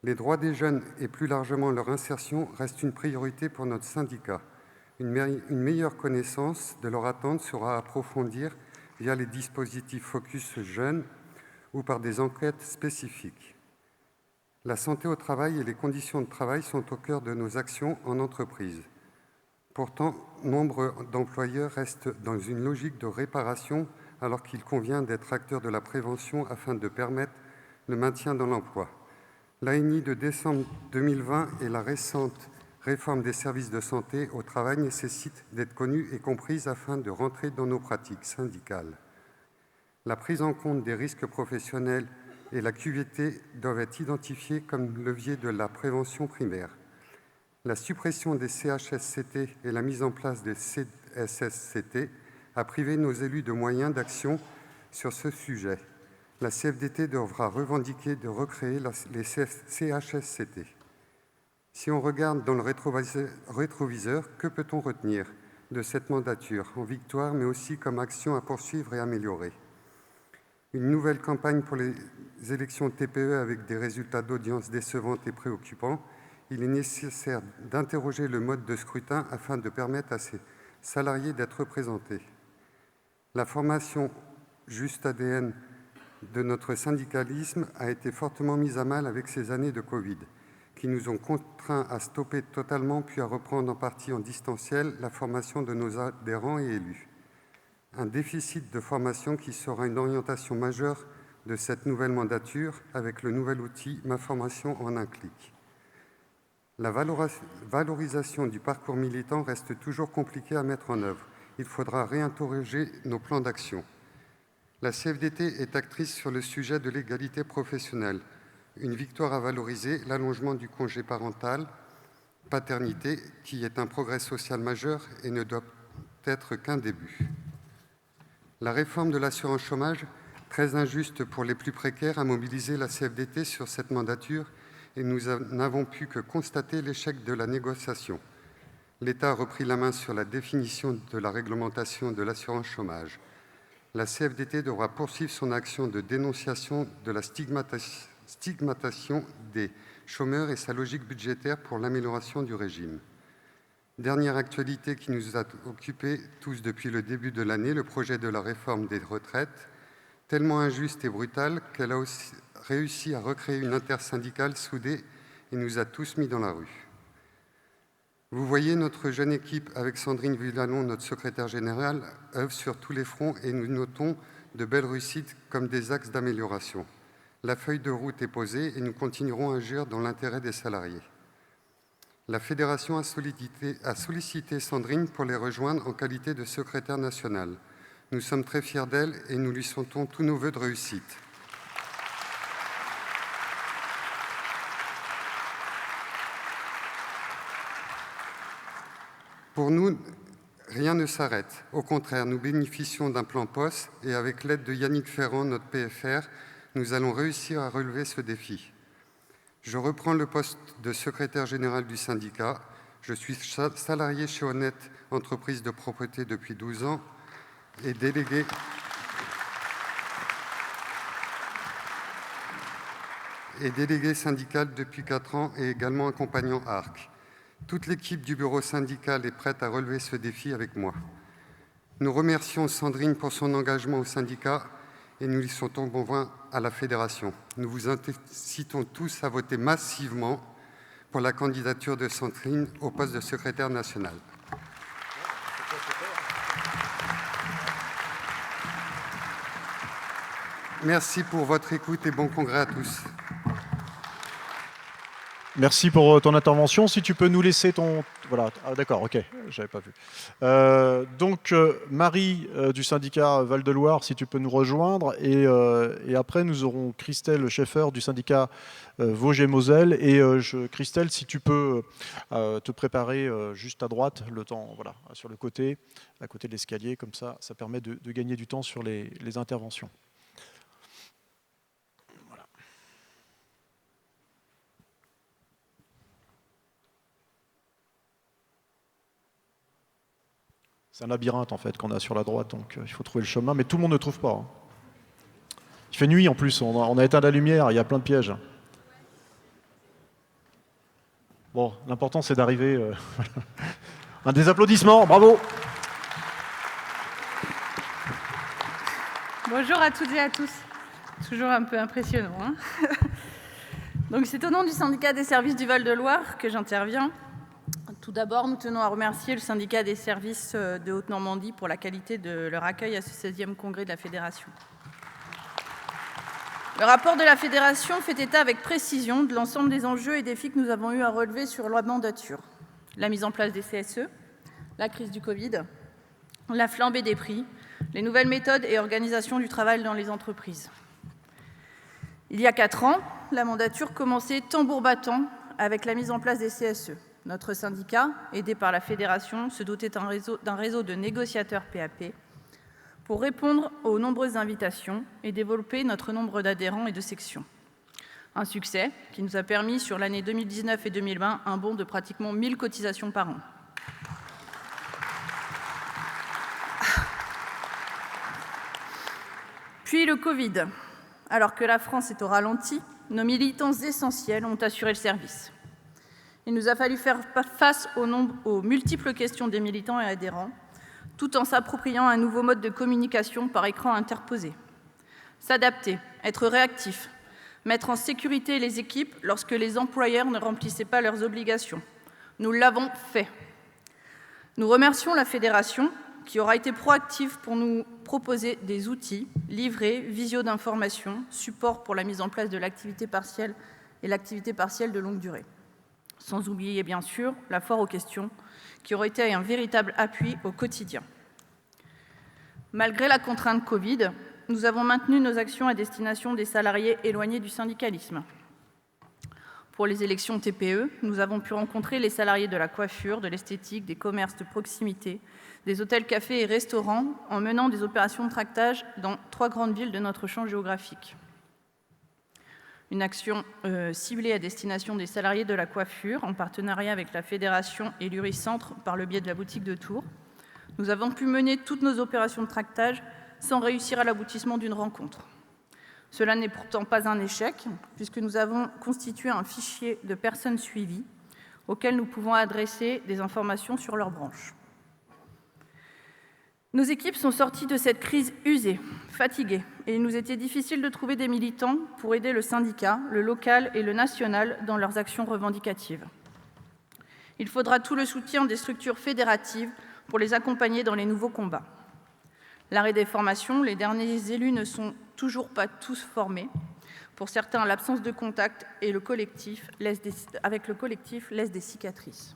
Les droits des jeunes et plus largement leur insertion restent une priorité pour notre syndicat. Une meilleure connaissance de leurs attentes sera à approfondir via les dispositifs Focus Jeunes ou par des enquêtes spécifiques. La santé au travail et les conditions de travail sont au cœur de nos actions en entreprise. Pourtant, nombre d'employeurs restent dans une logique de réparation alors qu'il convient d'être acteur de la prévention afin de permettre le maintien dans l'emploi. L'ANI de décembre 2020 et la récente réforme des services de santé au travail nécessitent d'être connues et comprises afin de rentrer dans nos pratiques syndicales. La prise en compte des risques professionnels et la QVT doivent être identifiés comme levier de la prévention primaire. La suppression des CHSCT et la mise en place des CSSCT a privé nos élus de moyens d'action sur ce sujet. La CFDT devra revendiquer de recréer les CHSCT. Si on regarde dans le rétroviseur, que peut-on retenir de cette mandature en victoire, mais aussi comme action à poursuivre et améliorer? Une nouvelle campagne pour les élections TPE avec des résultats d'audience décevants et préoccupants. Il est nécessaire d'interroger le mode de scrutin afin de permettre à ces salariés d'être représentés. La formation Juste ADN de notre syndicalisme a été fortement mise à mal avec ces années de Covid, qui nous ont contraints à stopper totalement puis à reprendre en partie en distanciel la formation de nos adhérents et élus. Un déficit de formation qui sera une orientation majeure de cette nouvelle mandature avec le nouvel outil « Ma formation en un clic ». La valorisation du parcours militant reste toujours compliquée à mettre en œuvre. Il faudra réinterroger nos plans d'action. La CFDT est actrice sur le sujet de l'égalité professionnelle. Une victoire à valoriser, l'allongement du congé parental, paternité, qui est un progrès social majeur et ne doit être qu'un début. La réforme de l'assurance chômage, très injuste pour les plus précaires, a mobilisé la CFDT sur cette mandature et nous n'avons pu que constater l'échec de la négociation. L'État a repris la main sur la définition de la réglementation de l'assurance chômage. La CFDT devra poursuivre son action de dénonciation de la stigmatisation des chômeurs et sa logique budgétaire pour l'amélioration du régime. Dernière actualité qui nous a occupés tous depuis le début de l'année, le projet de la réforme des retraites, tellement injuste et brutale qu'elle a aussi réussi à recréer une intersyndicale soudée et nous a tous mis dans la rue. Vous voyez, notre jeune équipe, avec Sandrine Villalon, notre secrétaire générale, œuvre sur tous les fronts et nous notons de belles réussites comme des axes d'amélioration. La feuille de route est posée et nous continuerons à agir dans l'intérêt des salariés. La Fédération a sollicité Sandrine pour les rejoindre en qualité de secrétaire nationale. Nous sommes très fiers d'elle et nous lui souhaitons tous nos vœux de réussite. Pour nous, rien ne s'arrête. Au contraire, nous bénéficions d'un plan POS et avec l'aide de Yannick Ferrand, notre PFR, nous allons réussir à relever ce défi. Je reprends le poste de secrétaire général du syndicat. Je suis salarié chez Honnête, entreprise de propreté depuis 12 ans et délégué syndical depuis 4 ans et également accompagnant ARC. Toute l'équipe du bureau syndical est prête à relever ce défi avec moi. Nous remercions Sandrine pour son engagement au syndicat et nous lui souhaitons bon vent à la fédération. Nous vous incitons tous à voter massivement pour la candidature de Sandrine au poste de secrétaire national. Merci pour votre écoute et bon congrès à tous. Merci pour ton intervention. Si tu peux nous laisser ton... Voilà, ah, d'accord, ok, j'avais pas vu. Marie du syndicat Val-de-Loire, si tu peux nous rejoindre. Et après, nous aurons Christelle Schaeffer du syndicat Vosges-et-Moselle. Et Christelle, si tu peux te préparer juste à droite, le temps, voilà, sur le côté, à côté de l'escalier, comme ça permet de gagner du temps sur les interventions. C'est un labyrinthe en fait qu'on a sur la droite, donc il faut trouver le chemin, mais tout le monde ne trouve pas. Hein. Il fait nuit en plus, on a éteint la lumière, il y a plein de pièges. Bon, l'important c'est d'arriver. Des applaudissements, bravo. Bonjour à toutes et à tous. Toujours un peu impressionnant. Hein. Donc c'est au nom du syndicat des services du Val-de-Loire que j'interviens. Tout d'abord, nous tenons à remercier le syndicat des services de Haute-Normandie pour la qualité de leur accueil à ce 16e congrès de la Fédération. Le rapport de la Fédération fait état avec précision de l'ensemble des enjeux et défis que nous avons eu à relever sur la mandature. La mise en place des CSE, la crise du Covid, la flambée des prix, les nouvelles méthodes et organisations du travail dans les entreprises. Il y a 4 ans, la mandature commençait tambour battant avec la mise en place des CSE. Notre syndicat, aidé par la Fédération, se dotait d'un réseau de négociateurs PAP pour répondre aux nombreuses invitations et développer notre nombre d'adhérents et de sections. Un succès qui nous a permis, sur l'année 2019 et 2020, un bond de pratiquement 1000 cotisations par an. Puis le Covid. Alors que la France est au ralenti, nos militants essentiels ont assuré le service. Il nous a fallu faire face aux multiples questions des militants et adhérents, tout en s'appropriant un nouveau mode de communication par écran interposé. S'adapter, être réactif, mettre en sécurité les équipes lorsque les employeurs ne remplissaient pas leurs obligations. Nous l'avons fait. Nous remercions la Fédération qui aura été proactive pour nous proposer des outils, livrets, visio d'information, support pour la mise en place de l'activité partielle et l'activité partielle de longue durée. Sans oublier bien sûr la foire aux questions qui aurait été un véritable appui au quotidien. Malgré la contrainte Covid, nous avons maintenu nos actions à destination des salariés éloignés du syndicalisme. Pour les élections TPE, nous avons pu rencontrer les salariés de la coiffure, de l'esthétique, des commerces de proximité, des hôtels, cafés et restaurants, en menant des opérations de tractage dans 3 grandes villes de notre champ géographique. Une action ciblée à destination des salariés de la coiffure, en partenariat avec la Fédération et l'Uri-Centre par le biais de la boutique de Tours. Nous avons pu mener toutes nos opérations de tractage sans réussir à l'aboutissement d'une rencontre. Cela n'est pourtant pas un échec, puisque nous avons constitué un fichier de personnes suivies auquel nous pouvons adresser des informations sur leur branche. Nos équipes sont sorties de cette crise usées, fatiguées, et il nous était difficile de trouver des militants pour aider le syndicat, le local et le national dans leurs actions revendicatives. Il faudra tout le soutien des structures fédératives pour les accompagner dans les nouveaux combats. L'arrêt des formations, les derniers élus ne sont toujours pas tous formés. Pour certains, l'absence de contact et avec le collectif laisse des cicatrices.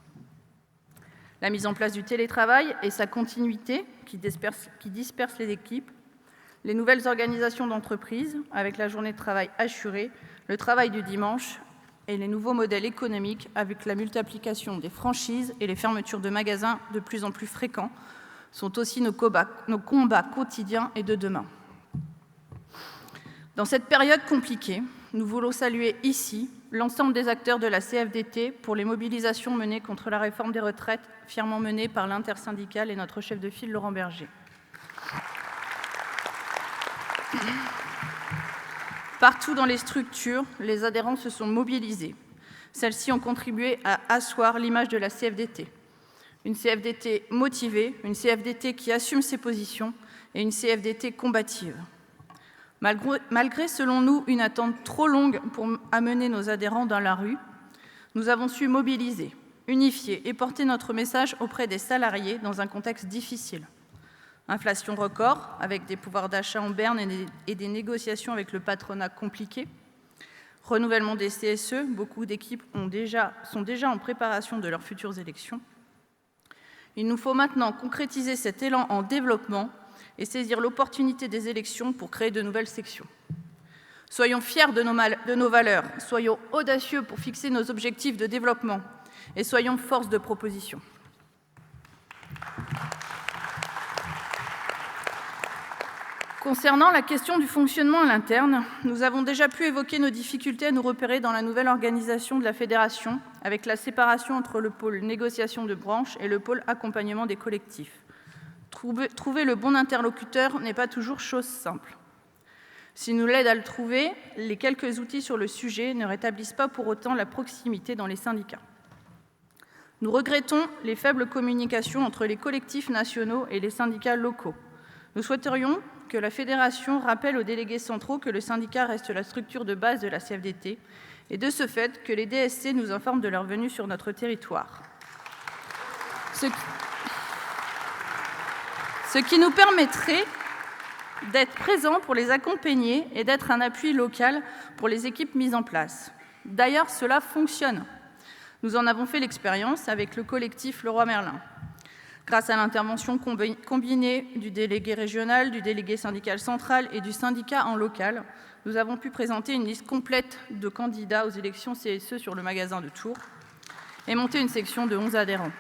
La mise en place du télétravail et sa continuité qui disperse les équipes, les nouvelles organisations d'entreprise avec la journée de travail assurée, le travail du dimanche et les nouveaux modèles économiques avec la multiplication des franchises et les fermetures de magasins de plus en plus fréquents sont aussi nos combats quotidiens et de demain. Dans cette période compliquée, nous voulons saluer ici l'ensemble des acteurs de la CFDT pour les mobilisations menées contre la réforme des retraites, fièrement menées par l'intersyndicale et notre chef de file Laurent Berger. Partout dans les structures, les adhérents se sont mobilisés. Celles-ci ont contribué à asseoir l'image de la CFDT. Une CFDT motivée, une CFDT qui assume ses positions et une CFDT combative. Malgré, selon nous, une attente trop longue pour amener nos adhérents dans la rue, nous avons su mobiliser, unifier et porter notre message auprès des salariés dans un contexte difficile. Inflation record, avec des pouvoirs d'achat en berne et des négociations avec le patronat compliquées. Renouvellement des CSE, beaucoup d'équipes sont déjà en préparation de leurs futures élections. Il nous faut maintenant concrétiser cet élan en développement et saisir l'opportunité des élections pour créer de nouvelles sections. Soyons fiers de nos valeurs, soyons audacieux pour fixer nos objectifs de développement et soyons force de proposition. Concernant la question du fonctionnement à l'interne, nous avons déjà pu évoquer nos difficultés à nous repérer dans la nouvelle organisation de la Fédération, avec la séparation entre le pôle négociation de branche et le pôle accompagnement des collectifs. Trouver le bon interlocuteur n'est pas toujours chose simple. S'il nous l'aide à le trouver, les quelques outils sur le sujet ne rétablissent pas pour autant la proximité dans les syndicats. Nous regrettons les faibles communications entre les collectifs nationaux et les syndicats locaux. Nous souhaiterions que la Fédération rappelle aux délégués centraux que le syndicat reste la structure de base de la CFDT et de ce fait que les DSC nous informent de leur venue sur notre territoire. Ce qui nous permettrait d'être présents pour les accompagner et d'être un appui local pour les équipes mises en place. D'ailleurs, cela fonctionne. Nous en avons fait l'expérience avec le collectif Leroy Merlin. Grâce à l'intervention combinée du délégué régional, du délégué syndical central et du syndicat en local, nous avons pu présenter une liste complète de candidats aux élections CSE sur le magasin de Tours et monter une section de 11 adhérents.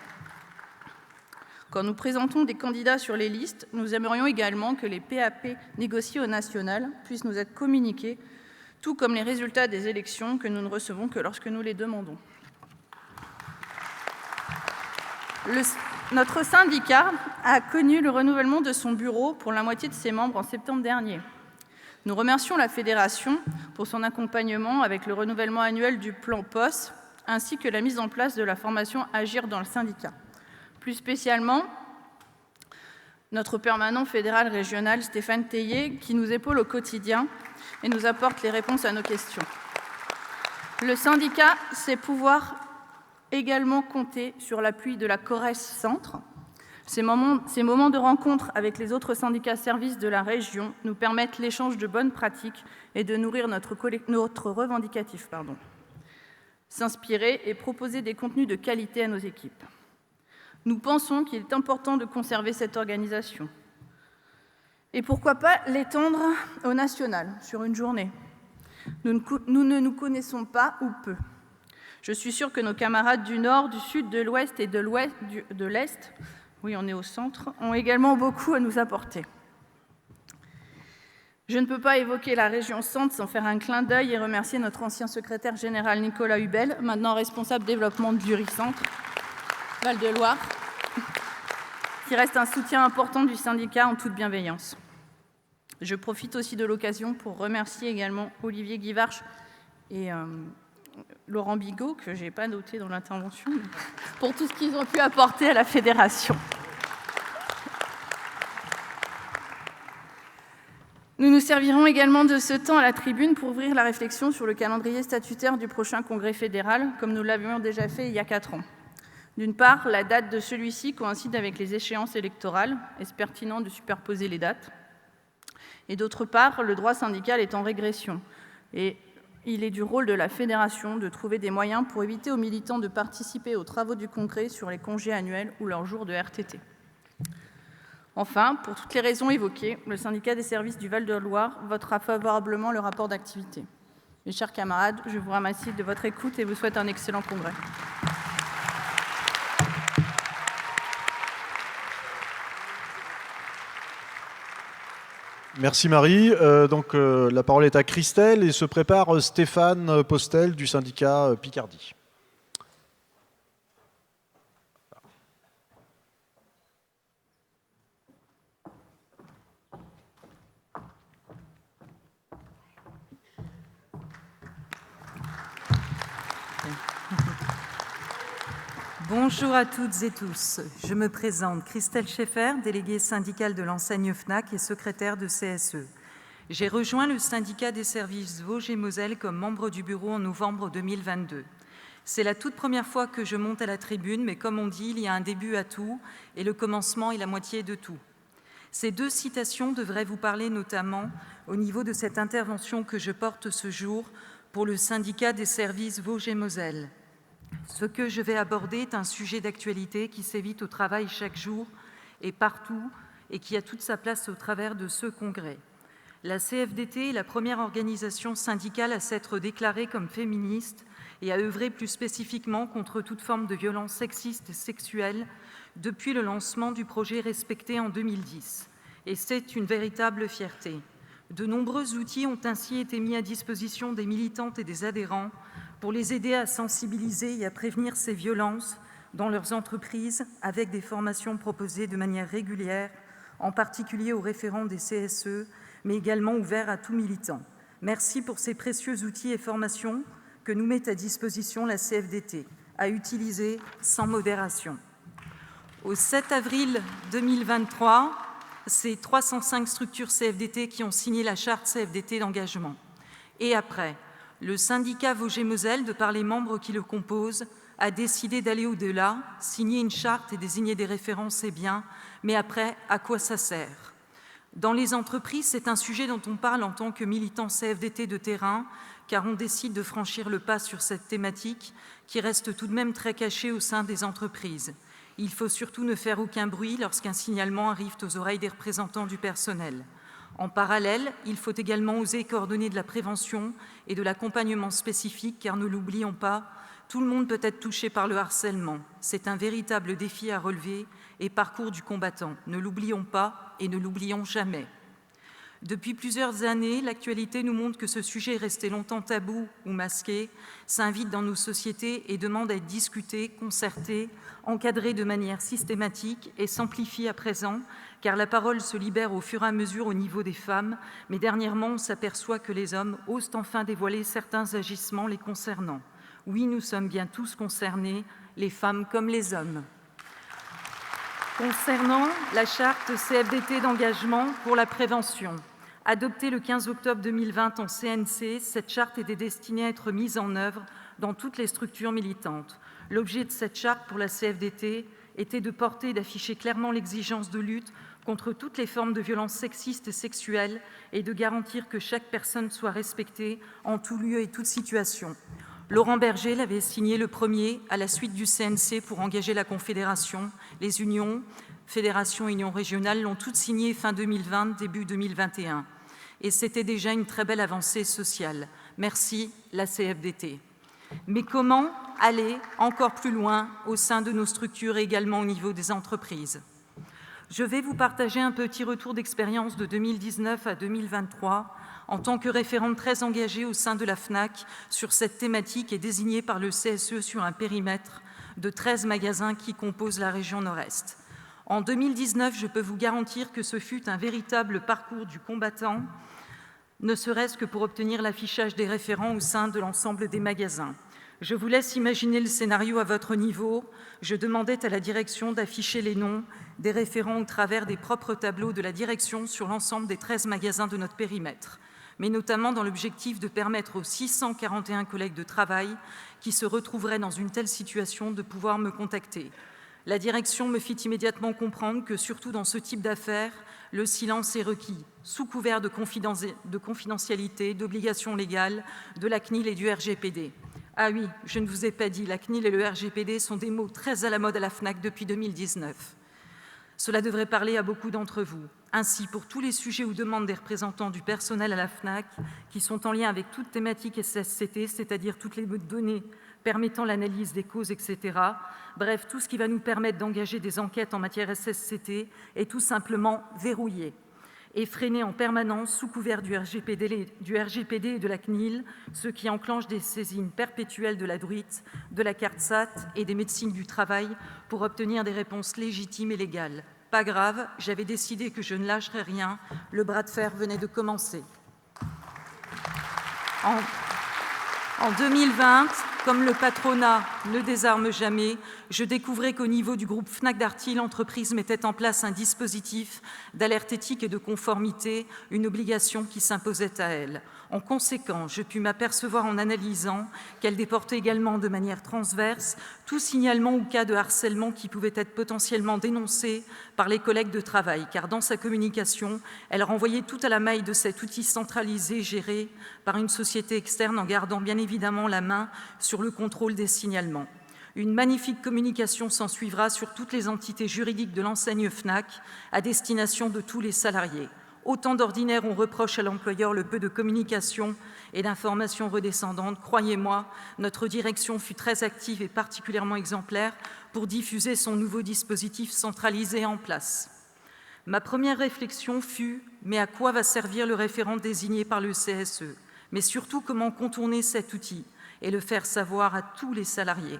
Quand nous présentons des candidats sur les listes, nous aimerions également que les PAP négociés au national puissent nous être communiqués, tout comme les résultats des élections que nous ne recevons que lorsque nous les demandons. Notre syndicat a connu le renouvellement de son bureau pour la moitié de ses membres en septembre dernier. Nous remercions la Fédération pour son accompagnement avec le renouvellement annuel du plan POS, ainsi que la mise en place de la formation Agir dans le syndicat. Plus spécialement, notre permanent fédéral régional Stéphane Tellier, qui nous épaule au quotidien et nous apporte les réponses à nos questions. Le syndicat sait pouvoir également compter sur l'appui de la CORES Centre. Ces moments de rencontre avec les autres syndicats services de la région nous permettent l'échange de bonnes pratiques et de nourrir notre revendicatif. S'inspirer et proposer des contenus de qualité à nos équipes. Nous pensons qu'il est important de conserver cette organisation. Et pourquoi pas l'étendre au national, sur une journée. Nous ne nous connaissons pas ou peu. Je suis sûre que nos camarades du Nord, du Sud, de l'Ouest et de l'Est, oui, on est au centre, ont également beaucoup à nous apporter. Je ne peux pas évoquer la région Centre sans faire un clin d'œil et remercier notre ancien secrétaire général Nicolas Hubel, maintenant responsable développement du Centre, Val-de-Loire, qui reste un soutien important du syndicat en toute bienveillance. Je profite aussi de l'occasion pour remercier également Olivier Guivarch et Laurent Bigot, que je n'ai pas noté dans l'intervention, pour tout ce qu'ils ont pu apporter à la Fédération. Nous nous servirons également de ce temps à la tribune pour ouvrir la réflexion sur le calendrier statutaire du prochain congrès fédéral, comme nous l'avions déjà fait il y a 4 ans. D'une part, la date de celui-ci coïncide avec les échéances électorales. Est-ce pertinent de superposer les dates ? Et d'autre part, le droit syndical est en régression. Et il est du rôle de la Fédération de trouver des moyens pour éviter aux militants de participer aux travaux du congrès sur les congés annuels ou leurs jours de RTT. Enfin, pour toutes les raisons évoquées, le syndicat des services du Val-de-Loire votera favorablement le rapport d'activité. Mes chers camarades, je vous remercie de votre écoute et vous souhaite un excellent congrès. Merci Marie. La parole est à Christelle et se prépare Stéphane Postel du syndicat Picardie. Bonjour à toutes et tous. Je me présente Christelle Schaeffer, déléguée syndicale de l'enseigne FNAC et secrétaire de CSE. J'ai rejoint le syndicat des services Vosges et Moselle comme membre du bureau en novembre 2022. C'est la toute première fois que je monte à la tribune, mais comme on dit, il y a un début à tout et le commencement est la moitié de tout. Ces 2 citations devraient vous parler notamment au niveau de cette intervention que je porte ce jour pour le syndicat des services Vosges et Moselle. Ce que je vais aborder est un sujet d'actualité qui s'évite au travail chaque jour et partout et qui a toute sa place au travers de ce congrès. La CFDT est la première organisation syndicale à s'être déclarée comme féministe et à œuvrer plus spécifiquement contre toute forme de violence sexiste et sexuelle depuis le lancement du projet Respecter en 2010. Et c'est une véritable fierté. De nombreux outils ont ainsi été mis à disposition des militantes et des adhérents pour les aider à sensibiliser et à prévenir ces violences dans leurs entreprises avec des formations proposées de manière régulière, en particulier aux référents des CSE, mais également ouverts à tout militant. Merci pour ces précieux outils et formations que nous met à disposition la CFDT, à utiliser sans modération. Au 7 avril 2023, c'est 305 structures CFDT qui ont signé la charte CFDT d'engagement. Et après, le syndicat Vosges-Moselle, de par les membres qui le composent, a décidé d'aller au-delà, signer une charte et désigner des référents, c'est bien, mais après, à quoi ça sert ? Dans les entreprises, c'est un sujet dont on parle en tant que militant CFDT de terrain, car on décide de franchir le pas sur cette thématique qui reste tout de même très cachée au sein des entreprises. Il faut surtout ne faire aucun bruit lorsqu'un signalement arrive aux oreilles des représentants du personnel. En parallèle, il faut également oser coordonner de la prévention et de l'accompagnement spécifique, car ne l'oublions pas, tout le monde peut être touché par le harcèlement. C'est un véritable défi à relever et parcours du combattant. Ne l'oublions pas et ne l'oublions jamais. Depuis plusieurs années, l'actualité nous montre que ce sujet est resté longtemps tabou ou masqué, s'invite dans nos sociétés et demande à être discuté, concerté, encadré de manière systématique et s'amplifie à présent, car la parole se libère au fur et à mesure au niveau des femmes, mais dernièrement, on s'aperçoit que les hommes osent enfin dévoiler certains agissements les concernant. Oui, nous sommes bien tous concernés, les femmes comme les hommes. Concernant la charte CFDT d'engagement pour la prévention, adoptée le 15 octobre 2020 en CNC, cette charte était destinée à être mise en œuvre dans toutes les structures militantes. L'objet de cette charte pour la CFDT était de porter et d'afficher clairement l'exigence de lutte contre toutes les formes de violences sexistes et sexuelles et de garantir que chaque personne soit respectée en tout lieu et toute situation. Laurent Berger l'avait signé le premier à la suite du CNC pour engager la Confédération. Les unions, fédérations et unions régionales l'ont toutes signé fin 2020, début 2021. Et c'était déjà une très belle avancée sociale. Merci la CFDT. Mais comment aller encore plus loin au sein de nos structures et également au niveau des entreprises ? Je vais vous partager un petit retour d'expérience de 2019 à 2023 en tant que référente très engagée au sein de la FNAC sur cette thématique et désignée par le CSE sur un périmètre de 13 magasins qui composent la région Nord-Est. En 2019, je peux vous garantir que ce fut un véritable parcours du combattant, ne serait-ce que pour obtenir l'affichage des référents au sein de l'ensemble des magasins. Je vous laisse imaginer le scénario à votre niveau. Je demandais à la direction d'afficher les noms des référents au travers des propres tableaux de la direction sur l'ensemble des 13 magasins de notre périmètre, mais notamment dans l'objectif de permettre aux 641 collègues de travail qui se retrouveraient dans une telle situation de pouvoir me contacter. La direction me fit immédiatement comprendre que, surtout dans ce type d'affaires, le silence est requis, sous couvert de confidentialité, d'obligations légales, de la CNIL et du RGPD. Ah oui, je ne vous ai pas dit, la CNIL et le RGPD sont des mots très à la mode à la FNAC depuis 2019. Cela devrait parler à beaucoup d'entre vous. Ainsi, pour tous les sujets ou demandes des représentants du personnel à la FNAC qui sont en lien avec toute thématique SSCT, c'est-à-dire toutes les données permettant l'analyse des causes, etc., bref, tout ce qui va nous permettre d'engager des enquêtes en matière SSCT est tout simplement verrouillé et freiné en permanence sous couvert du RGPD et de la CNIL, ce qui enclenche des saisines perpétuelles de la DRUIT, de la CARTSAT et des médecines du travail pour obtenir des réponses légitimes et légales. Pas grave, j'avais décidé que je ne lâcherais rien, le bras de fer venait de commencer. En 2020, comme le patronat ne désarme jamais, je découvrais qu'au niveau du groupe Fnac Darty, l'entreprise mettait en place un dispositif d'alerte éthique et de conformité, une obligation qui s'imposait à elle. En conséquence, je pus m'apercevoir en analysant qu'elle déportait également de manière transverse tout signalement ou cas de harcèlement qui pouvait être potentiellement dénoncé par les collègues de travail, car dans sa communication, elle renvoyait tout à la maille de cet outil centralisé géré par une société externe en gardant bien évidemment la main sur le contrôle des signalements. Une magnifique communication s'ensuivra sur toutes les entités juridiques de l'enseigne Fnac à destination de tous les salariés. Autant d'ordinaire, on reproche à l'employeur le peu de communication et d'informations redescendantes. Croyez-moi, notre direction fut très active et particulièrement exemplaire pour diffuser son nouveau dispositif centralisé en place. Ma première réflexion fut « mais à quoi va servir le référent désigné par le CSE ?» Mais surtout, comment contourner cet outil et le faire savoir à tous les salariés.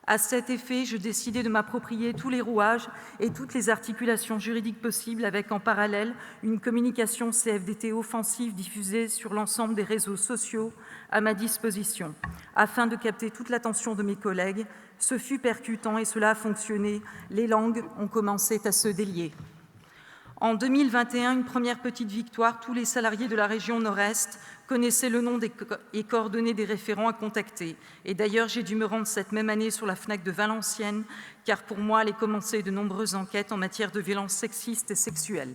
À cet effet, je décidai de m'approprier tous les rouages et toutes les articulations juridiques possibles avec en parallèle une communication CFDT offensive diffusée sur l'ensemble des réseaux sociaux à ma disposition. Afin de capter toute l'attention de mes collègues, ce fut percutant et cela a fonctionné. Les langues ont commencé à se délier. En 2021, une première petite victoire, tous les salariés de la région Nord-Est connaissaient le nom et coordonnées des référents à contacter. Et d'ailleurs, j'ai dû me rendre cette même année sur la FNAC de Valenciennes, car pour moi, allaient commencer de nombreuses enquêtes en matière de violences sexistes et sexuelles.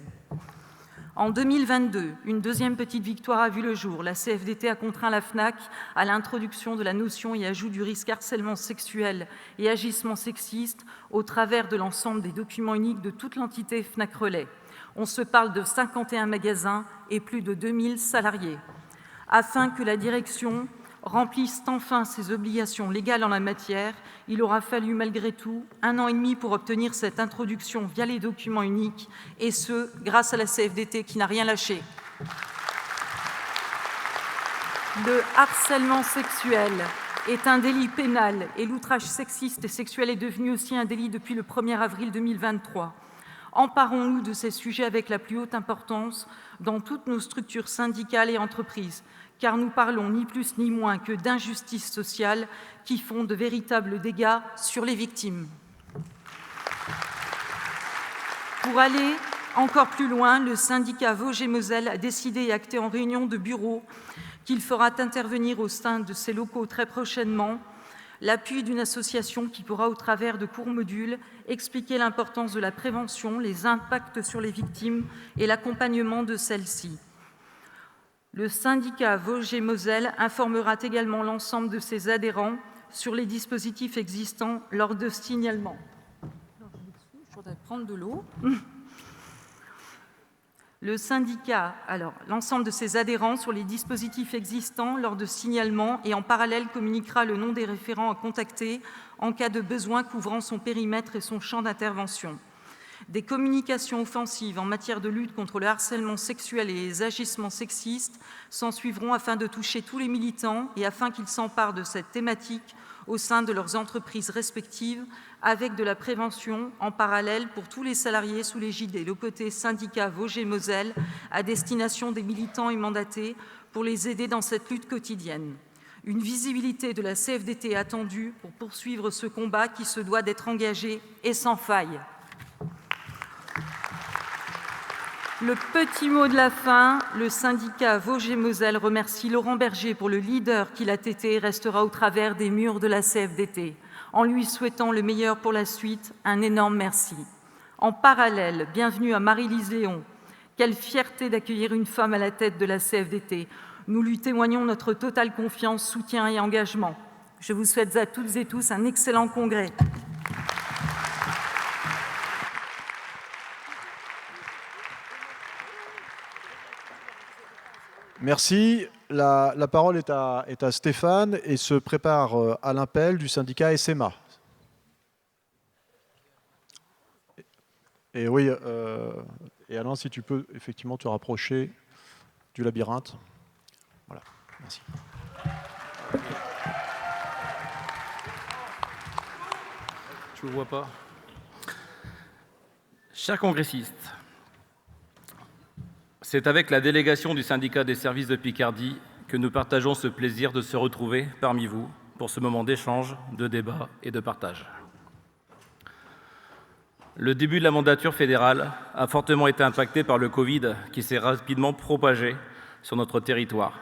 En 2022, une deuxième petite victoire a vu le jour. La CFDT a contraint la FNAC à l'introduction de la notion et ajout du risque harcèlement sexuel et agissement sexiste au travers de l'ensemble des documents uniques de toute l'entité Fnac Relais. On se parle de 51 magasins et plus de 2000 salariés. Afin que la direction remplissent enfin ses obligations légales en la matière, il aura fallu malgré tout 1 an et demi pour obtenir cette introduction via les documents uniques, et ce, grâce à la CFDT qui n'a rien lâché. Le harcèlement sexuel est un délit pénal et l'outrage sexiste et sexuel est devenu aussi un délit depuis le 1er avril 2023. Emparons-nous de ces sujets avec la plus haute importance dans toutes nos structures syndicales et entreprises, car nous parlons ni plus ni moins que d'injustices sociales qui font de véritables dégâts sur les victimes. Pour aller encore plus loin, le syndicat Vosges-et-Moselle a décidé et acté en réunion de bureau qu'il fera intervenir au sein de ses locaux très prochainement l'appui d'une association qui pourra, au travers de courts modules, expliquer l'importance de la prévention, les impacts sur les victimes et l'accompagnement de celles-ci. Le syndicat Vosges-et-Moselle informera également l'ensemble de ses adhérents sur les dispositifs existants lors de signalement. Je voudrais prendre de l'eau. Le syndicat, l'ensemble de ses adhérents sur les dispositifs existants lors de signalement et en parallèle communiquera le nom des référents à contacter en cas de besoin couvrant son périmètre et son champ d'intervention. Des communications offensives en matière de lutte contre le harcèlement sexuel et les agissements sexistes s'ensuivront afin de toucher tous les militants et afin qu'ils s'emparent de cette thématique au sein de leurs entreprises respectives, avec de la prévention en parallèle pour tous les salariés sous l'égide des locaux syndicats Vosges-et-Moselle à destination des militants et mandatés pour les aider dans cette lutte quotidienne. Une visibilité de la CFDT est attendue pour poursuivre ce combat qui se doit d'être engagé et sans faille. Le petit mot de la fin, le syndicat Vosges-et-Moselle remercie Laurent Berger pour le leader qu'il a été et restera au travers des murs de la CFDT. En lui souhaitant le meilleur pour la suite, un énorme merci. En parallèle, bienvenue à Marie-Lise Léon. Quelle fierté d'accueillir une femme à la tête de la CFDT. Nous lui témoignons notre totale confiance, soutien et engagement. Je vous souhaite à toutes et tous un excellent congrès. Merci. La parole est à Stéphane et se prépare Alain Pell du syndicat SMA. Et oui, et Alain, si tu peux effectivement te rapprocher du labyrinthe. Voilà, merci. Je ne vous vois pas. Chers congressistes, c'est avec la délégation du syndicat des services de Picardie que nous partageons ce plaisir de se retrouver parmi vous pour ce moment d'échange, de débat et de partage. Le début de la mandature fédérale a fortement été impacté par le Covid qui s'est rapidement propagé sur notre territoire.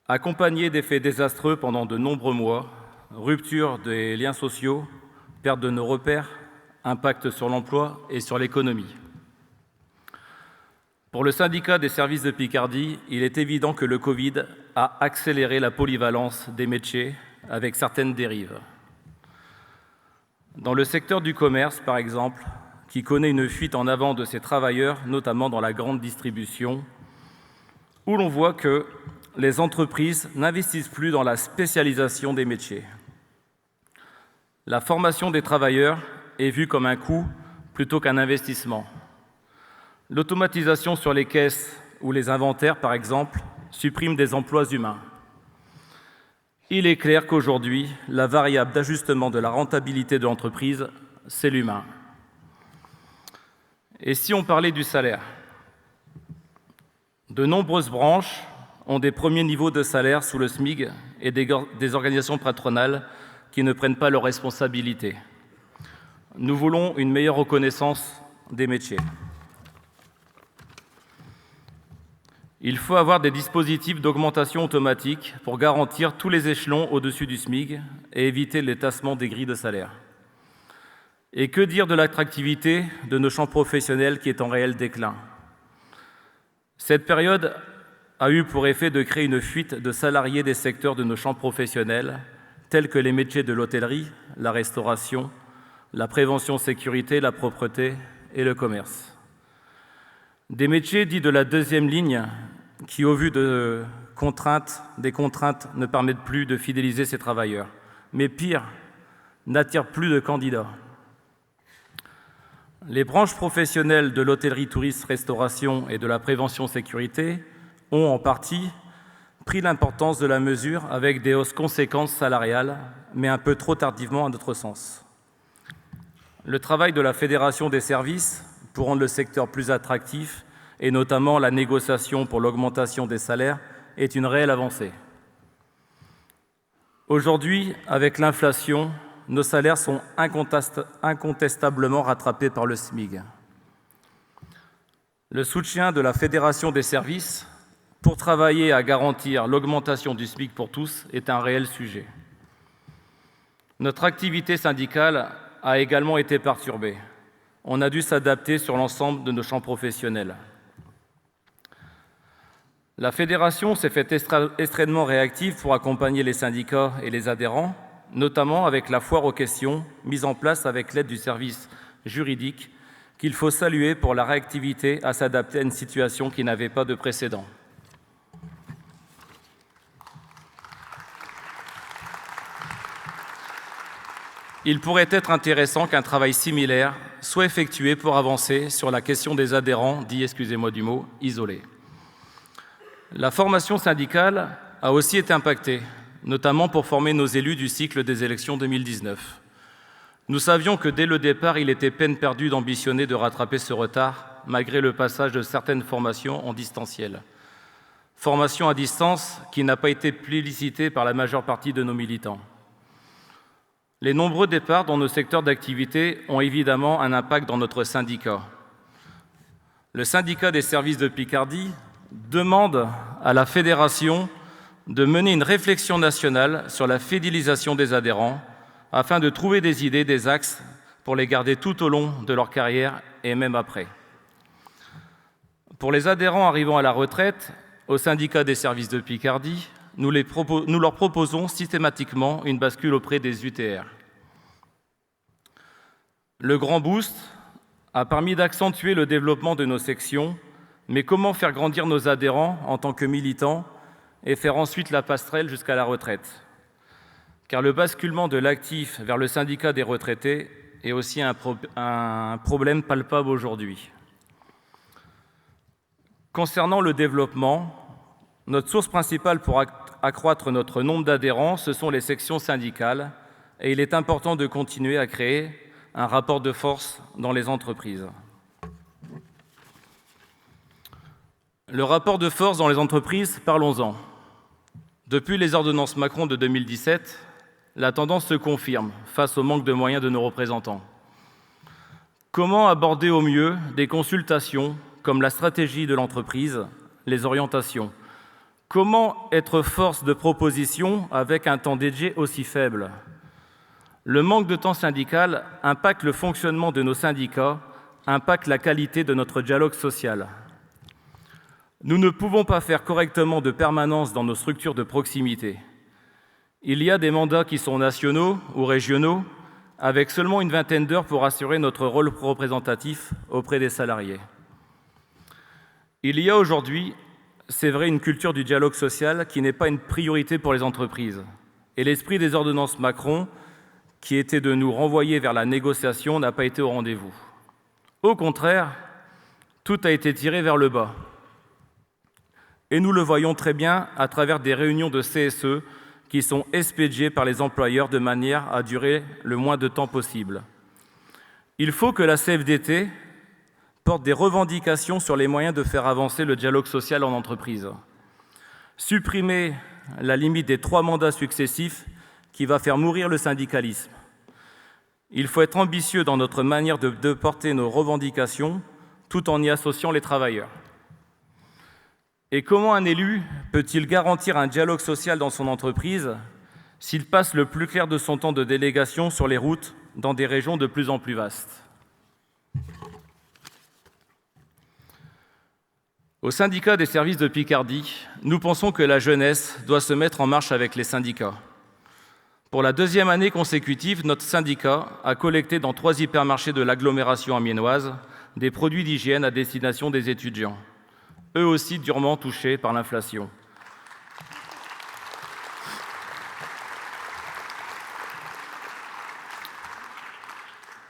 Accompagné d'effets désastreux pendant de nombreux mois, rupture des liens sociaux, perte de nos repères, impact sur l'emploi et sur l'économie. Pour le syndicat des services de Picardie, il est évident que le Covid a accéléré la polyvalence des métiers avec certaines dérives. Dans le secteur du commerce, par exemple, qui connaît une fuite en avant de ses travailleurs, notamment dans la grande distribution, où l'on voit que les entreprises n'investissent plus dans la spécialisation des métiers. La formation des travailleurs est vue comme un coût plutôt qu'un investissement. L'automatisation sur les caisses ou les inventaires, par exemple, supprime des emplois humains. Il est clair qu'aujourd'hui, la variable d'ajustement de la rentabilité de l'entreprise, c'est l'humain. Et si on parlait du salaire ? De nombreuses branches ont des premiers niveaux de salaire sous le SMIC et des organisations patronales qui ne prennent pas leurs responsabilités. Nous voulons une meilleure reconnaissance des métiers. Il faut avoir des dispositifs d'augmentation automatique pour garantir tous les échelons au-dessus du SMIC et éviter le tassement des grilles de salaire. Et que dire de l'attractivité de nos champs professionnels qui est en réel déclin ? Cette période a eu pour effet de créer une fuite de salariés des secteurs de nos champs professionnels, tels que les métiers de l'hôtellerie, la restauration, la prévention sécurité, la propreté et le commerce. Des métiers dits de la deuxième ligne qui, au vu de des contraintes ne permettent plus de fidéliser ces travailleurs. Mais pire, n'attirent plus de candidats. Les branches professionnelles de l'hôtellerie, tourisme, restauration et de la prévention sécurité ont en partie pris l'importance de la mesure avec des hausses conséquentes salariales, mais un peu trop tardivement à notre sens. Le travail de la Fédération des services pour rendre le secteur plus attractif, et notamment la négociation pour l'augmentation des salaires, est une réelle avancée. Aujourd'hui, avec l'inflation, nos salaires sont incontestablement rattrapés par le SMIC. Le soutien de la Fédération des services pour travailler à garantir l'augmentation du SMIC pour tous est un réel sujet. Notre activité syndicale a également été perturbée. On a dû s'adapter sur l'ensemble de nos champs professionnels. La Fédération s'est faite extrêmement réactive pour accompagner les syndicats et les adhérents, notamment avec la foire aux questions mise en place avec l'aide du service juridique, qu'il faut saluer pour la réactivité à s'adapter à une situation qui n'avait pas de précédent. Il pourrait être intéressant qu'un travail similaire soit effectué pour avancer sur la question des adhérents, dits, excusez-moi du mot, isolés. La formation syndicale a aussi été impactée, notamment pour former nos élus du cycle des élections 2019. Nous savions que dès le départ, il était peine perdue d'ambitionner de rattraper ce retard, malgré le passage de certaines formations en distanciel. Formation à distance qui n'a pas été plébiscitée par la majeure partie de nos militants. Les nombreux départs dans nos secteurs d'activité ont évidemment un impact dans notre syndicat. Le syndicat des services de Picardie demande à la Fédération de mener une réflexion nationale sur la fidélisation des adhérents afin de trouver des idées, des axes pour les garder tout au long de leur carrière et même après. Pour les adhérents arrivant à la retraite, au syndicat des services de Picardie, nous leur proposons systématiquement une bascule auprès des UTR. Le Grand Boost a permis d'accentuer le développement de nos sections, mais comment faire grandir nos adhérents en tant que militants et faire ensuite la passerelle jusqu'à la retraite? Car le basculement de l'actif vers le syndicat des retraités est aussi un problème palpable aujourd'hui. Concernant le développement, notre source principale pour accroître notre nombre d'adhérents, ce sont les sections syndicales, et il est important de continuer à créer un rapport de force dans les entreprises. Le rapport de force dans les entreprises, parlons-en. Depuis les ordonnances Macron de 2017, la tendance se confirme face au manque de moyens de nos représentants. Comment aborder au mieux des consultations comme la stratégie de l'entreprise, les orientations? Comment être force de proposition avec un temps dédié aussi faible? Le manque de temps syndical impacte le fonctionnement de nos syndicats, impacte la qualité de notre dialogue social. Nous ne pouvons pas faire correctement de permanence dans nos structures de proximité. Il y a des mandats qui sont nationaux ou régionaux, avec seulement une vingtaine d'heures pour assurer notre rôle représentatif auprès des salariés. Il y a aujourd'hui, c'est vrai, une culture du dialogue social qui n'est pas une priorité pour les entreprises. Et l'esprit des ordonnances Macron, qui était de nous renvoyer vers la négociation, n'a pas été au rendez-vous. Au contraire, tout a été tiré vers le bas. Et nous le voyons très bien à travers des réunions de CSE qui sont expédiées par les employeurs de manière à durer le moins de temps possible. Il faut que la CFDT porte des revendications sur les moyens de faire avancer le dialogue social en entreprise. Supprimer la limite des 3 mandats successifs qui va faire mourir le syndicalisme. Il faut être ambitieux dans notre manière de porter nos revendications tout en y associant les travailleurs. Et comment un élu peut-il garantir un dialogue social dans son entreprise s'il passe le plus clair de son temps de délégation sur les routes dans des régions de plus en plus vastes? Au syndicat des services de Picardie, nous pensons que la jeunesse doit se mettre en marche avec les syndicats. Pour la 2e année consécutive, notre syndicat a collecté dans 3 hypermarchés de l'agglomération amiénoise des produits d'hygiène à destination des étudiants, eux aussi durement touchés par l'inflation.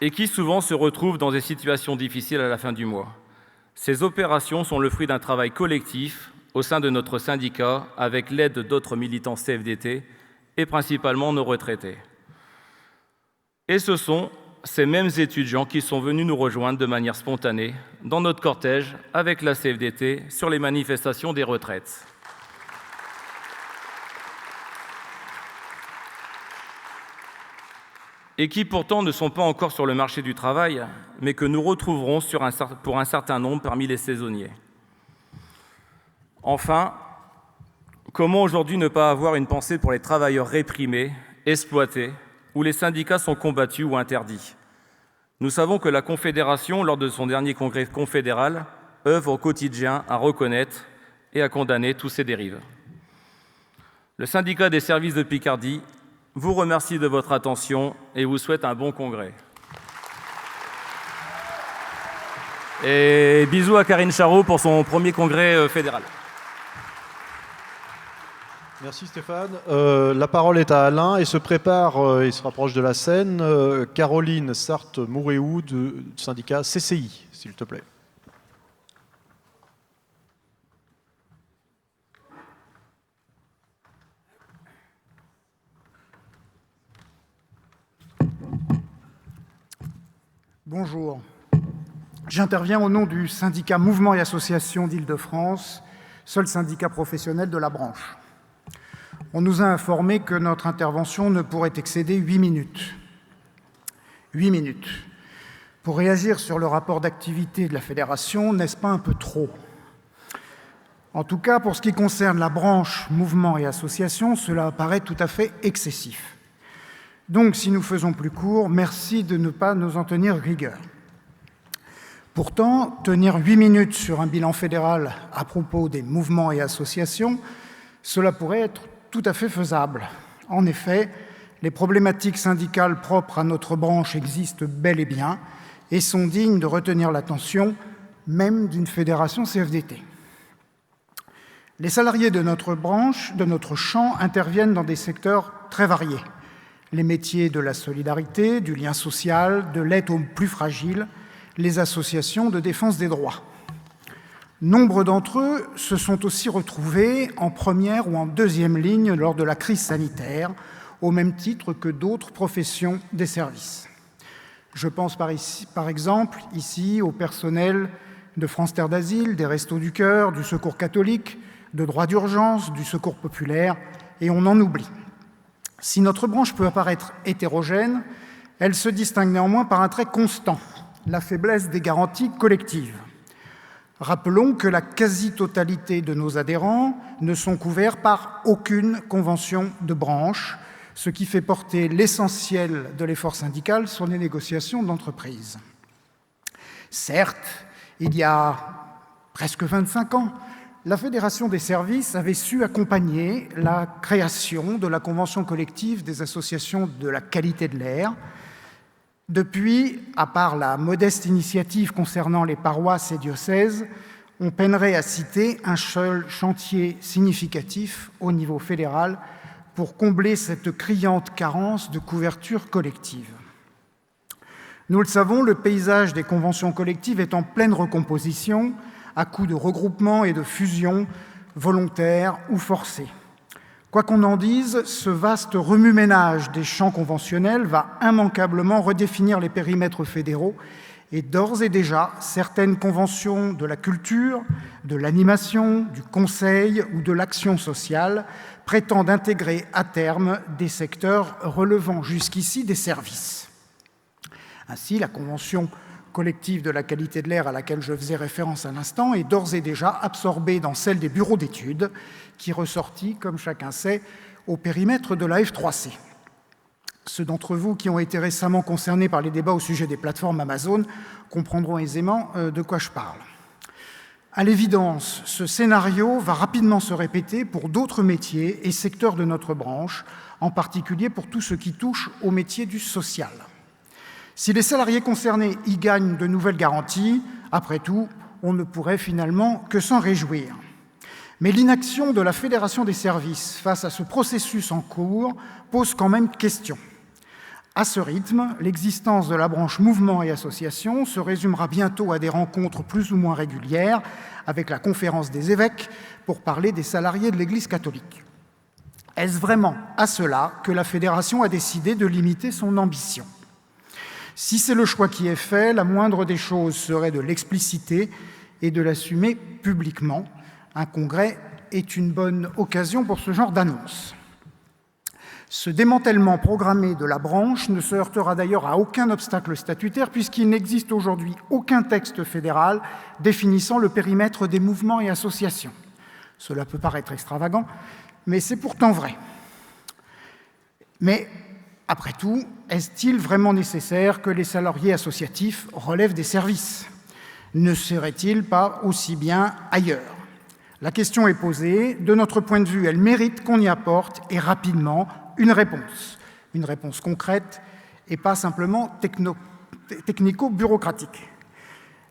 et qui souvent se retrouvent dans des situations difficiles à la fin du mois. Ces opérations sont le fruit d'un travail collectif au sein de notre syndicat avec l'aide d'autres militants CFDT et principalement nos retraités. Et ce sont ces mêmes étudiants qui sont venus nous rejoindre de manière spontanée dans notre cortège avec la CFDT sur les manifestations des retraites. Et qui pourtant ne sont pas encore sur le marché du travail, mais que nous retrouverons pour un certain nombre parmi les saisonniers. Enfin, comment aujourd'hui ne pas avoir une pensée pour les travailleurs réprimés, exploités, où les syndicats sont combattus ou interdits? Nous savons que la Confédération, lors de son dernier congrès confédéral, œuvre au quotidien à reconnaître et à condamner tous ces dérives. Le syndicat des services de Picardie vous remercie de votre attention et vous souhaite un bon congrès. Et bisous à Karine Charot pour son premier congrès fédéral. Merci Stéphane. La parole est à Alain et se prépare, il se rapproche de la scène, Caroline Sarthe-Mouréou du syndicat CCI, s'il te plaît. Bonjour. J'interviens au nom du syndicat Mouvement et Associations d'Île-de-France, seul syndicat professionnel de la branche. On nous a informé que notre intervention ne pourrait excéder 8 minutes. 8 minutes. Pour réagir sur le rapport d'activité de la Fédération, n'est-ce pas un peu trop? En tout cas, pour ce qui concerne la branche Mouvement et Associations, cela paraît tout à fait excessif. Donc, si nous faisons plus court, merci de ne pas nous en tenir rigueur. Pourtant, tenir 8 minutes sur un bilan fédéral à propos des mouvements et associations, cela pourrait être tout à fait faisable. En effet, les problématiques syndicales propres à notre branche existent bel et bien et sont dignes de retenir l'attention même d'une fédération CFDT. Les salariés de notre branche, de notre champ, interviennent dans des secteurs très variés. Les métiers de la solidarité, du lien social, de l'aide aux plus fragiles, les associations de défense des droits. Nombre d'entre eux se sont aussi retrouvés en première ou en deuxième ligne lors de la crise sanitaire, au même titre que d'autres professions des services. Je pense par exemple ici au personnel de France Terre d'Asile, des Restos du Cœur, du Secours catholique, de droit d'urgence, du Secours populaire, et on en oublie. Si notre branche peut apparaître hétérogène, elle se distingue néanmoins par un trait constant, la faiblesse des garanties collectives. Rappelons que la quasi-totalité de nos adhérents ne sont couverts par aucune convention de branche, ce qui fait porter l'essentiel de l'effort syndical sur les négociations d'entreprise. Certes, il y a presque 25 ans, la Fédération des services avait su accompagner la création de la convention collective des associations de la qualité de l'air. Depuis, à part la modeste initiative concernant les paroisses et diocèses, on peinerait à citer un seul chantier significatif au niveau fédéral pour combler cette criante carence de couverture collective. Nous le savons, le paysage des conventions collectives est en pleine recomposition, à coup de regroupements et de fusions volontaires ou forcés. Quoi qu'on en dise, ce vaste remue-ménage des champs conventionnels va immanquablement redéfinir les périmètres fédéraux et d'ores et déjà, certaines conventions de la culture, de l'animation, du conseil ou de l'action sociale prétendent intégrer à terme des secteurs relevant jusqu'ici des services. Ainsi, la convention collective de la qualité de l'air à laquelle je faisais référence à l'instant est d'ores et déjà absorbée dans celle des bureaux d'études, qui ressortit, comme chacun sait, au périmètre de la F3C. Ceux d'entre vous qui ont été récemment concernés par les débats au sujet des plateformes Amazon comprendront aisément de quoi je parle. À l'évidence, ce scénario va rapidement se répéter pour d'autres métiers et secteurs de notre branche, en particulier pour tout ce qui touche aux métiers du social. Si les salariés concernés y gagnent de nouvelles garanties, après tout, on ne pourrait finalement que s'en réjouir. Mais l'inaction de la Fédération des services face à ce processus en cours pose quand même question. À ce rythme, l'existence de la branche mouvement et association se résumera bientôt à des rencontres plus ou moins régulières avec la conférence des évêques pour parler des salariés de l'Église catholique. Est-ce vraiment à cela que la Fédération a décidé de limiter son ambition ? Si c'est le choix qui est fait, la moindre des choses serait de l'expliciter et de l'assumer publiquement. Un congrès est une bonne occasion pour ce genre d'annonce. Ce démantèlement programmé de la branche ne se heurtera d'ailleurs à aucun obstacle statutaire puisqu'il n'existe aujourd'hui aucun texte fédéral définissant le périmètre des mouvements et associations. Cela peut paraître extravagant, mais c'est pourtant vrai. Mais, après tout, est-il vraiment nécessaire que les salariés associatifs relèvent des services ? Ne serait-il pas aussi bien ailleurs ? La question est posée. De notre point de vue, elle mérite qu'on y apporte, et rapidement, une réponse concrète et pas simplement technico-bureaucratique.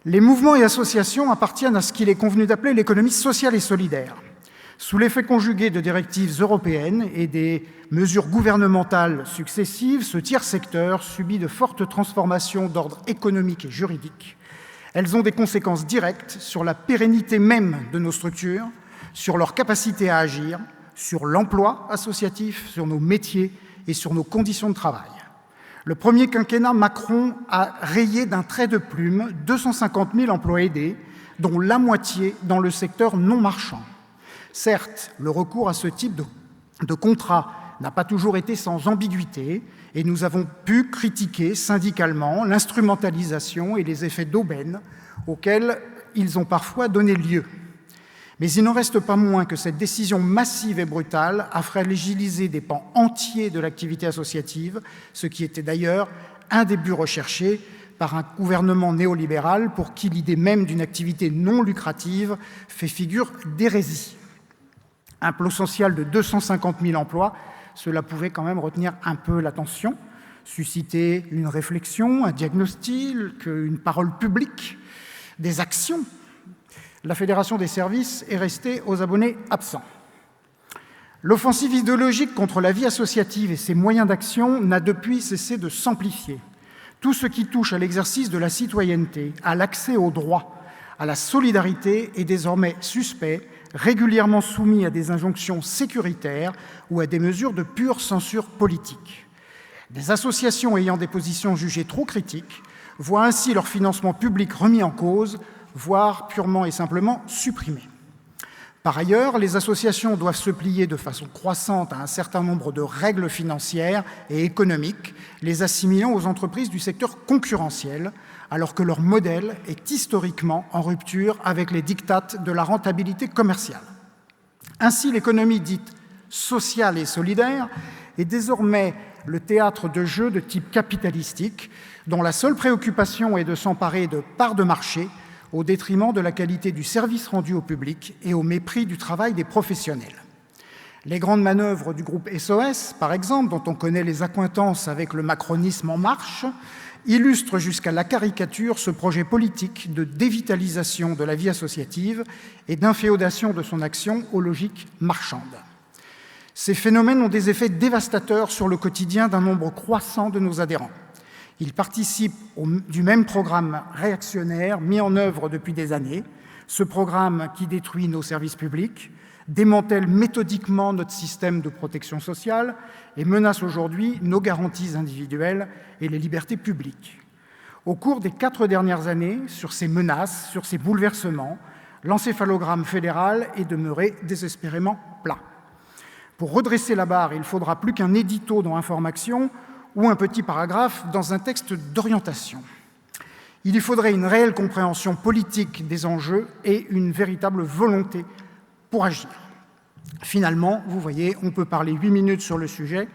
Les mouvements et associations appartiennent à ce qu'il est convenu d'appeler l'économie sociale et solidaire. Sous l'effet conjugué de directives européennes et des mesures gouvernementales successives, ce tiers-secteur subit de fortes transformations d'ordre économique et juridique. Elles ont des conséquences directes sur la pérennité même de nos structures, sur leur capacité à agir, sur l'emploi associatif, sur nos métiers et sur nos conditions de travail. Le premier quinquennat Macron a rayé d'un trait de plume 250 000 emplois aidés, dont la moitié dans le secteur non marchand. Certes, le recours à ce type de contrat n'a pas toujours été sans ambiguïté et nous avons pu critiquer syndicalement l'instrumentalisation et les effets d'aubaine auxquels ils ont parfois donné lieu. Mais il n'en reste pas moins que cette décision massive et brutale a fragilisé des pans entiers de l'activité associative, ce qui était d'ailleurs un des buts recherchés par un gouvernement néolibéral pour qui l'idée même d'une activité non lucrative fait figure d'hérésie. Un plan social de 250 000 emplois, cela pouvait quand même retenir un peu l'attention, susciter une réflexion, un diagnostic, une parole publique, des actions. La Fédération des services est restée aux abonnés absents. L'offensive idéologique contre la vie associative et ses moyens d'action n'a depuis cessé de s'amplifier. Tout ce qui touche à l'exercice de la citoyenneté, à l'accès aux droits, à la solidarité est désormais suspect, régulièrement soumis à des injonctions sécuritaires ou à des mesures de pure censure politique. Des associations ayant des positions jugées trop critiques voient ainsi leur financement public remis en cause, voire purement et simplement supprimé. Par ailleurs, les associations doivent se plier de façon croissante à un certain nombre de règles financières et économiques, les assimilant aux entreprises du secteur concurrentiel, alors que leur modèle est historiquement en rupture avec les dictates de la rentabilité commerciale. Ainsi, l'économie dite sociale et solidaire est désormais le théâtre de jeux de type capitalistique, dont la seule préoccupation est de s'emparer de parts de marché au détriment de la qualité du service rendu au public et au mépris du travail des professionnels. Les grandes manœuvres du groupe SOS, par exemple, dont on connaît les accointances avec le macronisme en marche, illustrent jusqu'à la caricature ce projet politique de dévitalisation de la vie associative et d'inféodation de son action aux logiques marchandes. Ces phénomènes ont des effets dévastateurs sur le quotidien d'un nombre croissant de nos adhérents. Ils participent du même programme réactionnaire mis en œuvre depuis des années, ce programme qui détruit nos services publics, démantèle méthodiquement notre système de protection sociale et menace aujourd'hui nos garanties individuelles et les libertés publiques. Au cours des 4 dernières années, sur ces menaces, sur ces bouleversements, l'encéphalogramme fédéral est demeuré désespérément plat. Pour redresser la barre, il ne faudra plus qu'un édito dans Information ou un petit paragraphe dans un texte d'orientation. Il y faudrait une réelle compréhension politique des enjeux et une véritable volonté pour agir. Finalement, vous voyez, on peut parler 8 minutes sur le sujet.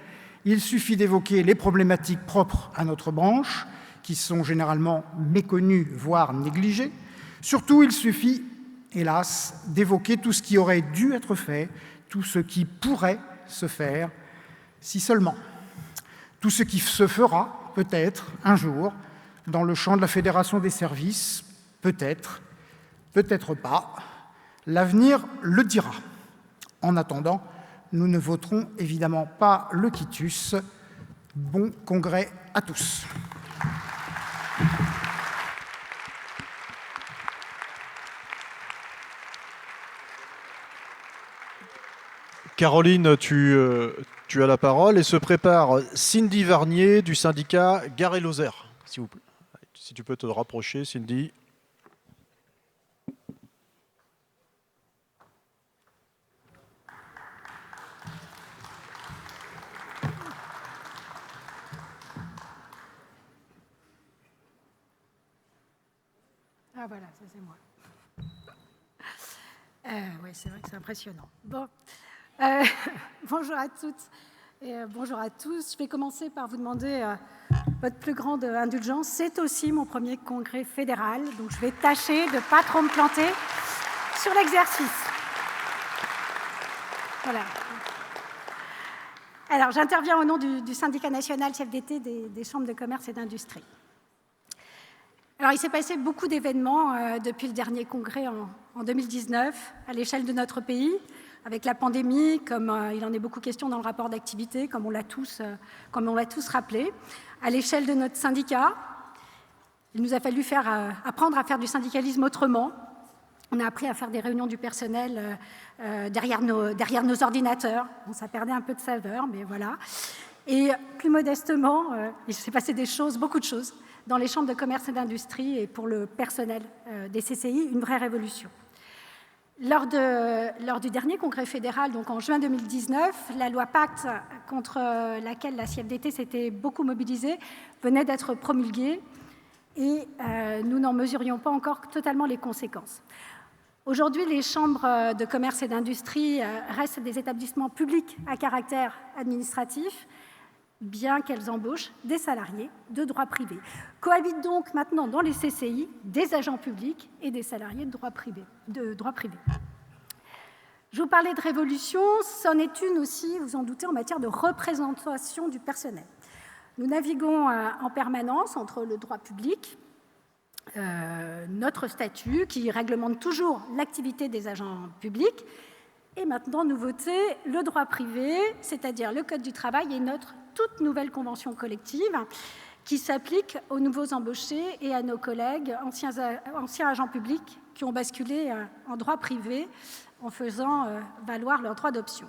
Il suffit d'évoquer les problématiques propres à notre branche, qui sont généralement méconnues, voire négligées. Surtout, il suffit, hélas, d'évoquer tout ce qui aurait dû être fait, tout ce qui pourrait se faire, si seulement. Tout ce qui se fera, peut-être, un jour, dans le champ de la Fédération des services, peut-être, peut-être pas. L'avenir le dira. En attendant, nous ne voterons évidemment pas le quitus. Bon congrès à tous. Caroline, tu as la parole et se prépare Cindy Varnier du syndicat Gare et Lozère. S'il vous plaît. Si tu peux te rapprocher, Cindy. Ah voilà, ça c'est moi. Oui, c'est vrai que c'est impressionnant. Bon, bonjour à toutes et bonjour à tous. Je vais commencer par vous demander votre plus grande indulgence. C'est aussi mon premier congrès fédéral, donc je vais tâcher de ne pas trop me planter sur l'exercice. Voilà. Alors, j'interviens au nom du syndicat national CFDT des chambres de commerce et d'industrie. Alors, il s'est passé beaucoup d'événements depuis le dernier congrès en 2019 à l'échelle de notre pays, avec la pandémie, comme il en est beaucoup question dans le rapport d'activité, comme on l'a tous rappelé. À l'échelle de notre syndicat, il nous a fallu apprendre à faire du syndicalisme autrement. On a appris à faire des réunions du personnel derrière nos ordinateurs. Bon, ça perdait un peu de saveur, mais voilà. Et plus modestement, il s'est passé beaucoup de choses, dans les chambres de commerce et d'industrie et pour le personnel des CCI, une vraie révolution. Lors du dernier congrès fédéral, donc en juin 2019, la loi Pacte, contre laquelle la CFDT s'était beaucoup mobilisée, venait d'être promulguée et nous n'en mesurions pas encore totalement les conséquences. Aujourd'hui, les chambres de commerce et d'industrie restent des établissements publics à caractère administratif, bien qu'elles embauchent des salariés de droit privé. Cohabitent donc maintenant dans les CCI des agents publics et des salariés de droit privé. Je vous parlais de révolution, c'en est une aussi, vous en doutez, en matière de représentation du personnel. Nous naviguons en permanence entre le droit public, notre statut qui réglemente toujours l'activité des agents publics, et maintenant, nouveauté, le droit privé, c'est-à-dire le Code du travail et notre toute nouvelle convention collective qui s'applique aux nouveaux embauchés et à nos collègues anciens agents publics qui ont basculé en droit privé en faisant valoir leur droit d'option.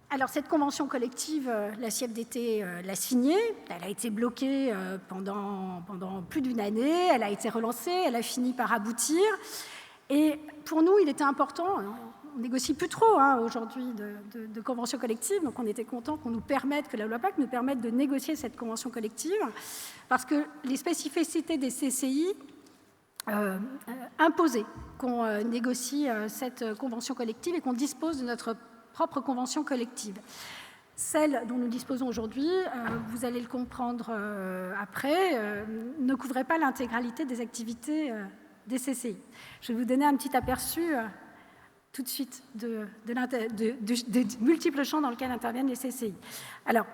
Alors, cette convention collective, la CFDT l'a signée, elle a été bloquée pendant plus d'une année, elle a été relancée, elle a fini par aboutir. Et pour nous, il était important, on négocie plus trop aujourd'hui de convention collective, donc on était content qu'on nous permette, que la loi Pacte nous permette de négocier cette convention collective, parce que les spécificités des CCI imposaient qu'on négocie cette convention collective et qu'on dispose de notre propre convention collective. Celle dont nous disposons aujourd'hui, vous allez le comprendre après, ne couvrait pas l'intégralité des activités des CCI. Je vais vous donner un petit aperçu tout de suite des multiples champs dans lesquels interviennent les CCI. Alors,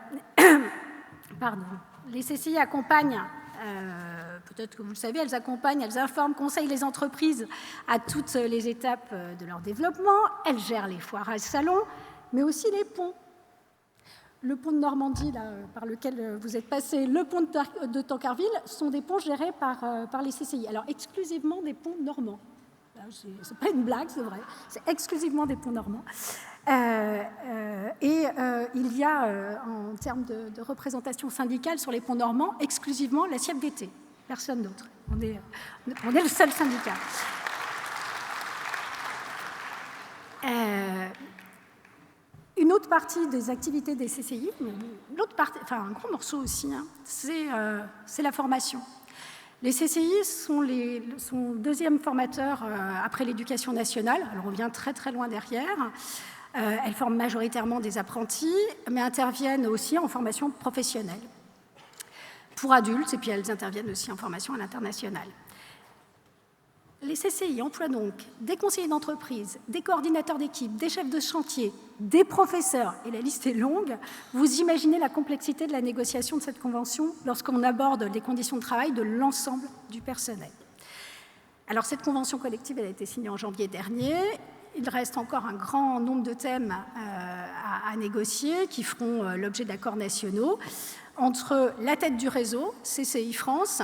les CCI accompagnent, peut-être que vous le savez, elles accompagnent, elles informent, conseillent les entreprises à toutes les étapes de leur développement, elles gèrent les foires à salon, mais aussi les ponts. Le pont de Normandie, là, par lequel vous êtes passé, le pont de Tancarville, sont des ponts gérés par les CCI. Alors, exclusivement des ponts normands. Ce n'est pas une blague, c'est vrai. C'est exclusivement des ponts normands. Il y a, en termes de représentation syndicale sur les ponts normands, exclusivement la CFDT. Personne d'autre. On est le seul syndicat. Une autre partie des activités des CCI, un gros morceau aussi, c'est la formation. Les CCI sont deuxième formateur après l'éducation nationale. Alors on vient très très loin derrière. Elles forment majoritairement des apprentis, mais interviennent aussi en formation professionnelle pour adultes, et puis elles interviennent aussi en formation à l'international. Les CCI emploient donc des conseillers d'entreprise, des coordinateurs d'équipe, des chefs de chantier, des professeurs, et la liste est longue. Vous imaginez la complexité de la négociation de cette convention lorsqu'on aborde les conditions de travail de l'ensemble du personnel. Alors cette convention collective, elle a été signée en janvier dernier. Il reste encore un grand nombre de thèmes à négocier, qui feront l'objet d'accords nationaux entre la tête du réseau, CCI France,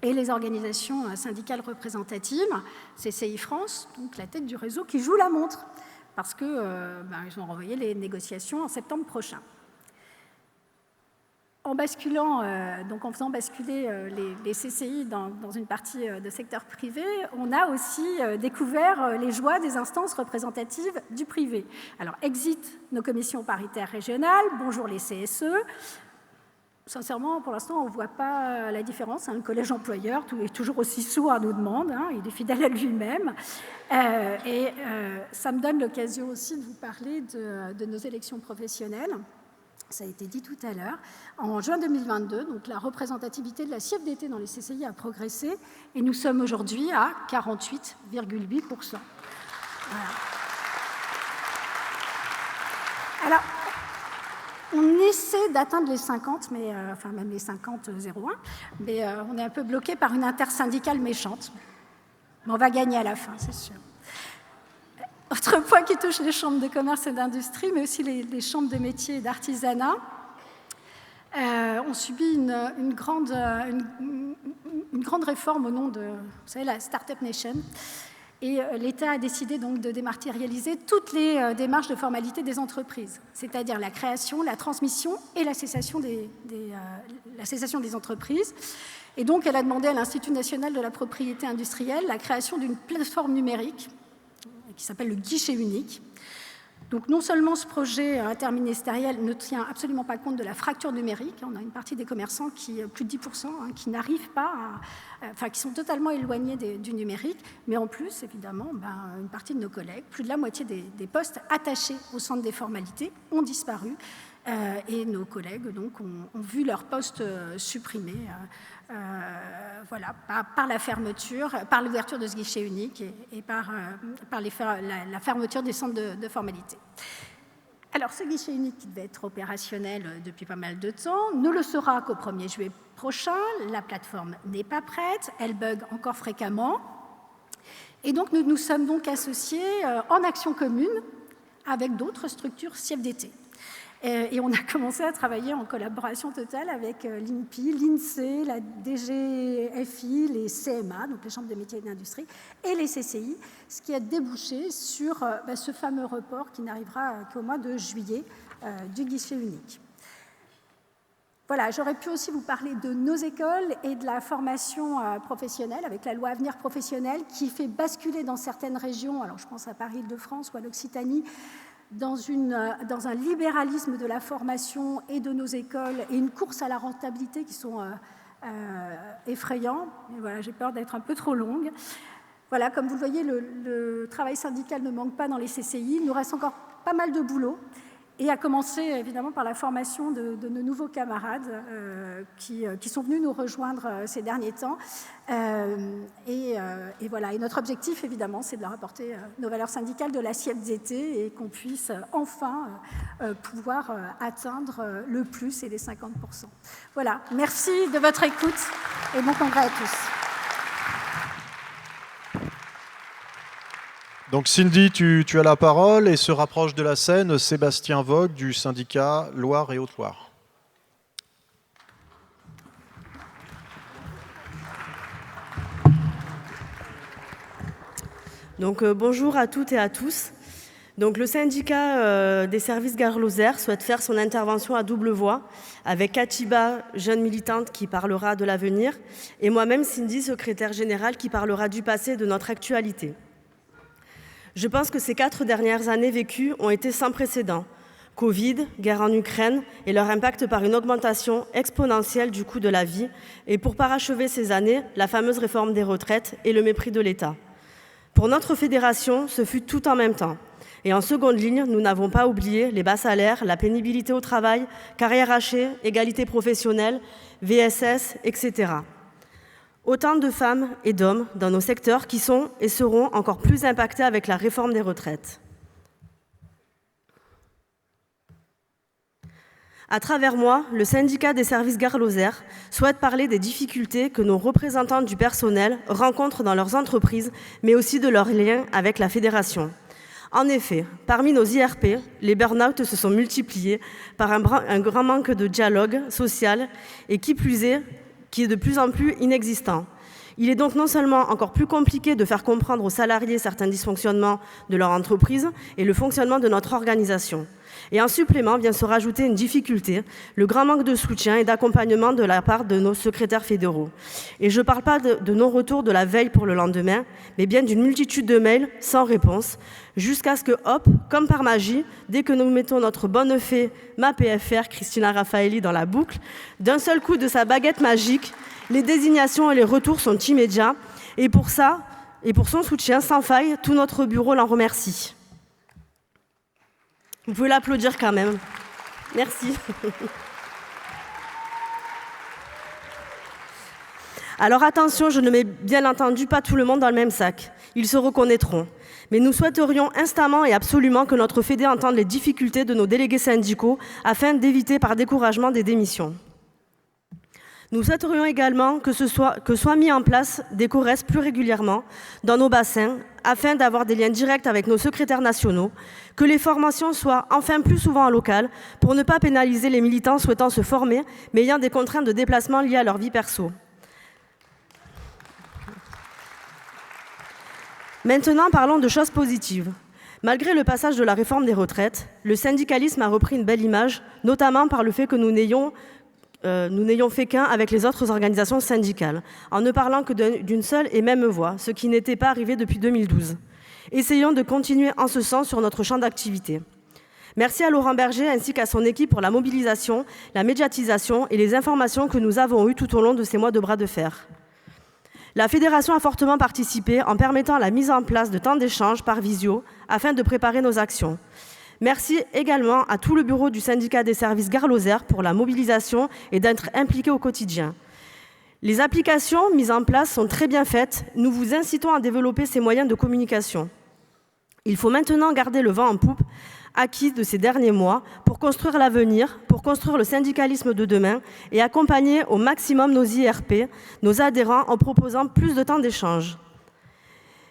et les organisations syndicales représentatives, CCI France, donc la tête du réseau, qui joue la montre, parce qu'ils ont renvoyé les négociations en septembre prochain. En faisant basculer les CCI dans une partie de secteur privé, on a aussi découvert les joies des instances représentatives du privé. Alors, exit nos commissions paritaires régionales, bonjour les CSE. Sincèrement, pour l'instant, on ne voit pas la différence. Le collège employeur est toujours aussi sourd à nos demandes, il est fidèle à lui-même. Ça me donne l'occasion aussi de vous parler de nos élections professionnelles. Ça a été dit tout à l'heure. En juin 2022, donc, la représentativité de la CFDT dans les CCI a progressé et nous sommes aujourd'hui à 48,8%. Voilà. Alors, on essaie d'atteindre les 50, même les 50,01, mais on est un peu bloqué par une intersyndicale méchante. Mais on va gagner à la fin, c'est sûr. Autre point qui touche les chambres de commerce et d'industrie, mais aussi les chambres de métiers et d'artisanat, ont subi une grande réforme au nom de, vous savez, la Startup Nation. Et l'État a décidé donc de dématérialiser toutes les démarches de formalité des entreprises, c'est-à-dire la création, la transmission et la cessation des entreprises. Et donc, elle a demandé à l'Institut national de la propriété industrielle la création d'une plateforme numérique qui s'appelle le guichet unique. Donc non seulement ce projet interministériel ne tient absolument pas compte de la fracture numérique, on a une partie des commerçants, plus de 10%, qui n'arrivent pas qui sont totalement éloignés du numérique, mais en plus, évidemment, une partie de nos collègues, plus de la moitié des postes attachés au centre des formalités ont disparu, et nos collègues donc, ont vu leurs postes supprimés par la fermeture, par l'ouverture de ce guichet unique et par la fermeture des centres de formalité. Alors, ce guichet unique qui devait être opérationnel depuis pas mal de temps ne le sera qu'au 1er juillet prochain. La plateforme n'est pas prête, elle bug encore fréquemment. Et donc, nous nous sommes donc associés en action commune avec d'autres structures CFDT. Et on a commencé à travailler en collaboration totale avec l'INPI, l'INSEE, la DGFI, les CMA, donc les chambres de métiers et d'industrie, et les CCI, ce qui a débouché sur ce fameux report qui n'arrivera qu'au mois de juillet du guichet unique. Voilà, j'aurais pu aussi vous parler de nos écoles et de la formation professionnelle avec la loi Avenir professionnel qui fait basculer dans certaines régions, alors je pense à Paris-Île-de-France ou à l'Occitanie, dans un libéralisme de la formation et de nos écoles et une course à la rentabilité qui sont effrayants. Mais voilà, j'ai peur d'être un peu trop longue. Voilà, comme vous le voyez, le travail syndical ne manque pas dans les CCI. Il nous reste encore pas mal de boulot. Et à commencer évidemment par la formation de nos nouveaux camarades qui sont venus nous rejoindre ces derniers temps. Et voilà. Et notre objectif, évidemment, c'est de leur apporter nos valeurs syndicales de la CFDT et qu'on puisse enfin pouvoir atteindre le plus et les 50%. Voilà. Merci de votre écoute et bon congrès à tous. Donc Cindy, tu as la parole et se rapproche de la scène Sébastien Vogue du syndicat Loire et Haute-Loire. Donc bonjour à toutes et à tous. Donc le syndicat des services Gare Lozère souhaite faire son intervention à double voix avec Katiba, jeune militante qui parlera de l'avenir, et moi-même Cindy, secrétaire générale, qui parlera du passé et de notre actualité. Je pense que ces 4 dernières années vécues ont été sans précédent. Covid, guerre en Ukraine et leur impact par une augmentation exponentielle du coût de la vie. Et pour parachever ces années, la fameuse réforme des retraites et le mépris de l'État. Pour notre fédération, ce fut tout en même temps. Et en seconde ligne, nous n'avons pas oublié les bas salaires, la pénibilité au travail, carrière hachée, égalité professionnelle, VSS, etc. Autant de femmes et d'hommes dans nos secteurs qui sont et seront encore plus impactés avec la réforme des retraites. À travers moi, le syndicat des services Gare Lozère souhaite parler des difficultés que nos représentants du personnel rencontrent dans leurs entreprises, mais aussi de leurs liens avec la fédération. En effet, parmi nos IRP, les burn-out se sont multipliés par un grand manque de dialogue social et qui plus est, qui est de plus en plus inexistant. Il est donc non seulement encore plus compliqué de faire comprendre aux salariés certains dysfonctionnements de leur entreprise et le fonctionnement de notre organisation. Et en supplément vient se rajouter une difficulté, le grand manque de soutien et d'accompagnement de la part de nos secrétaires fédéraux. Et je ne parle pas de non-retour de la veille pour le lendemain, mais bien d'une multitude de mails sans réponse, jusqu'à ce que, hop, comme par magie, dès que nous mettons notre bonne fée, ma PFR, Christina Raffaelli, dans la boucle, d'un seul coup de sa baguette magique, les désignations et les retours sont immédiats. Et pour ça, et pour son soutien sans faille, tout notre bureau l'en remercie. Vous pouvez l'applaudir quand même. Merci. Alors attention, je ne mets bien entendu pas tout le monde dans le même sac. Ils se reconnaîtront. Mais nous souhaiterions instamment et absolument que notre Fédé entende les difficultés de nos délégués syndicaux afin d'éviter par découragement des démissions. Nous souhaiterions également que soient mis en place des CORES plus régulièrement dans nos bassins afin d'avoir des liens directs avec nos secrétaires nationaux, que les formations soient enfin plus souvent en local pour ne pas pénaliser les militants souhaitant se former mais ayant des contraintes de déplacement liées à leur vie perso. Maintenant, parlons de choses positives. Malgré le passage de la réforme des retraites, le syndicalisme a repris une belle image, notamment par le fait que nous n'ayons fait qu'un avec les autres organisations syndicales, en ne parlant que d'une seule et même voix, ce qui n'était pas arrivé depuis 2012. Essayons de continuer en ce sens sur notre champ d'activité. Merci à Laurent Berger ainsi qu'à son équipe pour la mobilisation, la médiatisation et les informations que nous avons eues tout au long de ces mois de bras de fer. La Fédération a fortement participé en permettant la mise en place de temps d'échange par visio afin de préparer nos actions. Merci également à tout le bureau du syndicat des services Gare Lozère pour la mobilisation et d'être impliqué au quotidien. Les applications mises en place sont très bien faites. Nous vous incitons à développer ces moyens de communication. Il faut maintenant garder le vent en poupe acquis de ces derniers mois pour construire l'avenir, pour construire le syndicalisme de demain et accompagner au maximum nos IRP, nos adhérents en proposant plus de temps d'échange.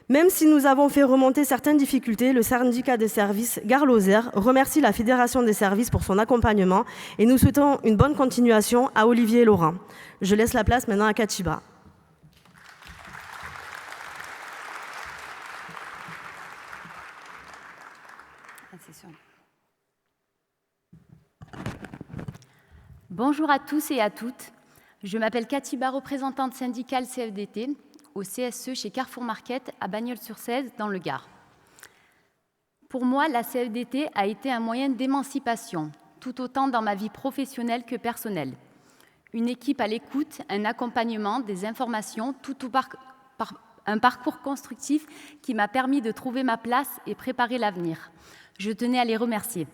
Même si nous avons fait remonter certaines difficultés, le syndicat des services Gare Lozère remercie la Fédération des services pour son accompagnement et nous souhaitons une bonne continuation à Olivier et Laurent. Je laisse la place maintenant à Katiba. Bonjour à tous et à toutes. Je m'appelle Katiba, représentante syndicale CFDT au CSE chez Carrefour Market à Bagnols-sur-Cèze dans le Gard. Pour moi, la CFDT a été un moyen d'émancipation, tout autant dans ma vie professionnelle que personnelle. Une équipe à l'écoute, un accompagnement, des informations, un parcours constructif qui m'a permis de trouver ma place et préparer l'avenir. Je tenais à les remercier.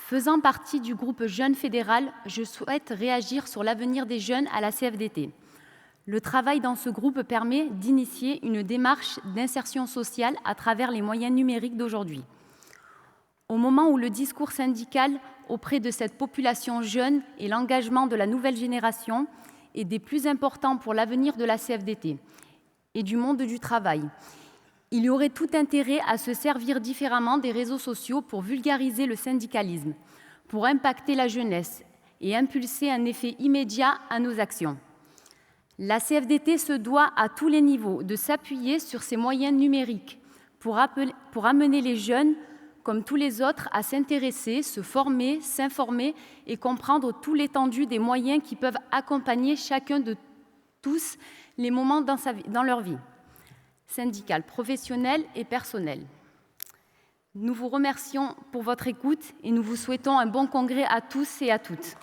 Faisant partie du groupe Jeunes Fédéral, je souhaite réagir sur l'avenir des jeunes à la CFDT. Le travail dans ce groupe permet d'initier une démarche d'insertion sociale à travers les moyens numériques d'aujourd'hui. Au moment où le discours syndical auprès de cette population jeune et l'engagement de la nouvelle génération est des plus importants pour l'avenir de la CFDT et du monde du travail, il y aurait tout intérêt à se servir différemment des réseaux sociaux pour vulgariser le syndicalisme, pour impacter la jeunesse et impulser un effet immédiat à nos actions. La CFDT se doit à tous les niveaux de s'appuyer sur ces moyens numériques pour amener les jeunes, comme tous les autres, à s'intéresser, se former, s'informer et comprendre tout l'étendue des moyens qui peuvent accompagner chacun de tous les moments dans leur vie, syndicale, professionnelle et personnelle. Nous vous remercions pour votre écoute et nous vous souhaitons un bon congrès à tous et à toutes.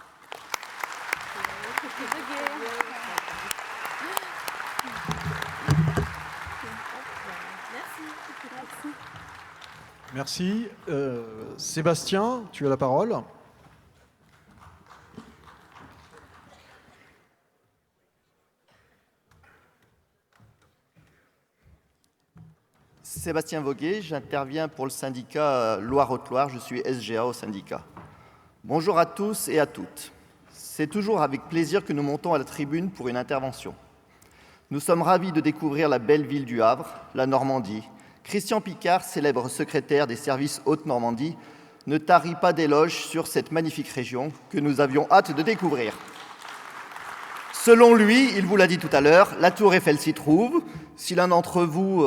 Merci. Sébastien, tu as la parole. Sébastien Voguet, j'interviens pour le syndicat Loire-Haute-Loire, je suis SGA au syndicat. Bonjour à tous et à toutes. C'est toujours avec plaisir que nous montons à la tribune pour une intervention. Nous sommes ravis de découvrir la belle ville du Havre, la Normandie. Christian Picard, célèbre secrétaire des services Haute-Normandie, ne tarit pas d'éloges sur cette magnifique région que nous avions hâte de découvrir. Selon lui, il vous l'a dit tout à l'heure, la Tour Eiffel s'y trouve. Si l'un d'entre vous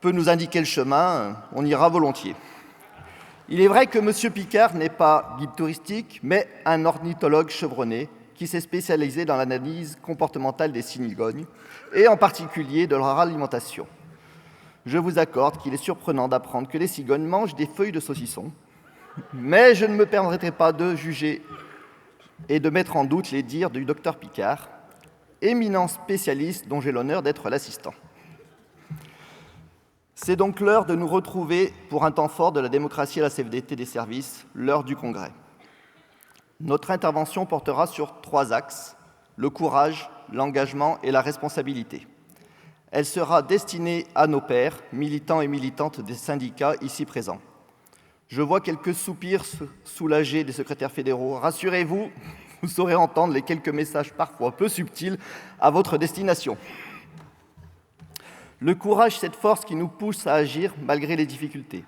peut nous indiquer le chemin, on ira volontiers. Il est vrai que M. Picard n'est pas guide touristique, mais un ornithologue chevronné qui s'est spécialisé dans l'analyse comportementale des cygognes, et en particulier de leur alimentation. Je vous accorde qu'il est surprenant d'apprendre que les cigognes mangent des feuilles de saucisson, mais je ne me permettrai pas de juger et de mettre en doute les dires du docteur Picard, éminent spécialiste dont j'ai l'honneur d'être l'assistant. C'est donc l'heure de nous retrouver pour un temps fort de la démocratie et la CFDT des services, l'heure du Congrès. Notre intervention portera sur 3 axes, le courage, l'engagement et la responsabilité. Elle sera destinée à nos pairs, militants et militantes des syndicats ici présents. Je vois quelques soupirs soulagés des secrétaires fédéraux. Rassurez-vous, vous saurez entendre les quelques messages parfois peu subtils à votre destination. Le courage, cette force qui nous pousse à agir malgré les difficultés,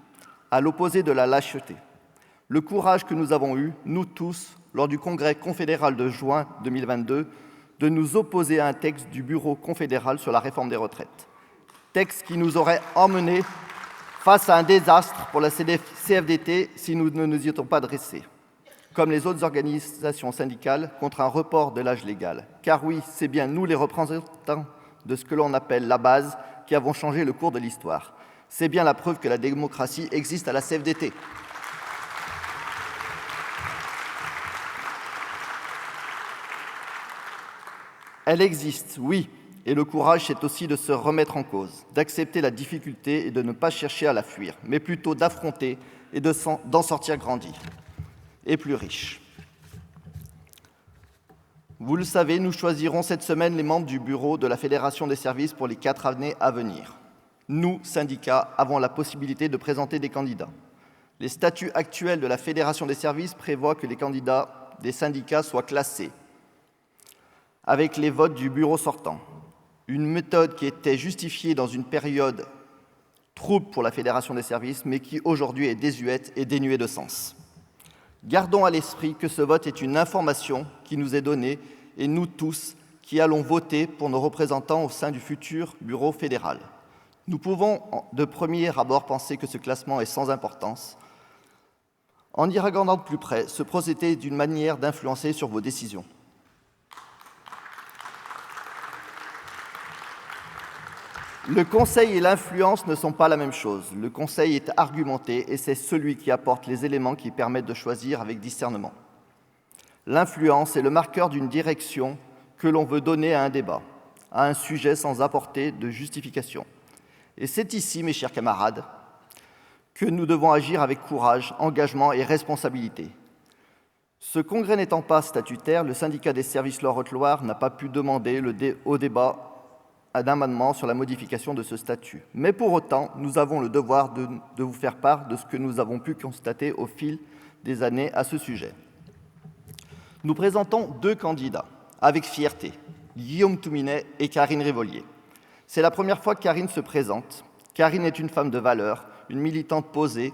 à l'opposé de la lâcheté. Le courage que nous avons eu, nous tous, lors du congrès confédéral de juin 2022, de nous opposer à un texte du bureau confédéral sur la réforme des retraites. Texte qui nous aurait emmenés face à un désastre pour la CFDT si nous ne nous y étions pas dressés, comme les autres organisations syndicales, contre un report de l'âge légal. Car oui, c'est bien nous les représentants de ce que l'on appelle la base qui avons changé le cours de l'histoire. C'est bien la preuve que la démocratie existe à la CFDT. Elle existe, oui, et le courage, c'est aussi de se remettre en cause, d'accepter la difficulté et de ne pas chercher à la fuir, mais plutôt d'affronter et d'en sortir grandi et plus riche. Vous le savez, nous choisirons cette semaine les membres du bureau de la Fédération des services pour les 4 années à venir. Nous, syndicats, avons la possibilité de présenter des candidats. Les statuts actuels de la Fédération des services prévoient que les candidats des syndicats soient classés avec les votes du bureau sortant. Une méthode qui était justifiée dans une période trouble pour la Fédération des services, mais qui aujourd'hui est désuète et dénuée de sens. Gardons à l'esprit que ce vote est une information qui nous est donnée, et nous tous qui allons voter pour nos représentants au sein du futur bureau fédéral. Nous pouvons de premier abord penser que ce classement est sans importance. En y regardant de plus près, ce procédé est une manière d'influencer sur vos décisions. Le conseil et l'influence ne sont pas la même chose. Le conseil est argumenté et c'est celui qui apporte les éléments qui permettent de choisir avec discernement. L'influence est le marqueur d'une direction que l'on veut donner à un débat, à un sujet sans apporter de justification. Et c'est ici, mes chers camarades, que nous devons agir avec courage, engagement et responsabilité. Ce congrès n'étant pas statutaire, le syndicat des services Loire-Haute-Loire n'a pas pu demander au débat un amendement sur la modification de ce statut. Mais pour autant, nous avons le devoir de vous faire part de ce que nous avons pu constater au fil des années à ce sujet. Nous présentons 2 candidats, avec fierté, Guillaume Touminet et Karine Révolier. C'est la première fois que Karine se présente. Karine est une femme de valeur, une militante posée,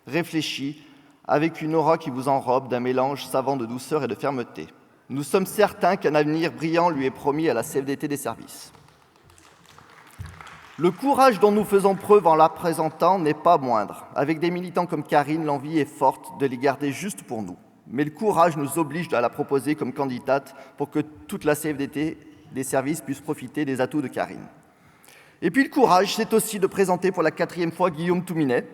réfléchie, avec une aura qui vous enrobe d'un mélange savant de douceur et de fermeté. Nous sommes certains qu'un avenir brillant lui est promis à la CFDT des services. Le courage dont nous faisons preuve en la présentant n'est pas moindre. Avec des militants comme Karine, l'envie est forte de les garder juste pour nous. Mais le courage nous oblige à la proposer comme candidate pour que toute la CFDT des services puisse profiter des atouts de Karine. Et puis le courage, c'est aussi de présenter pour la 4e fois Guillaume Touminet.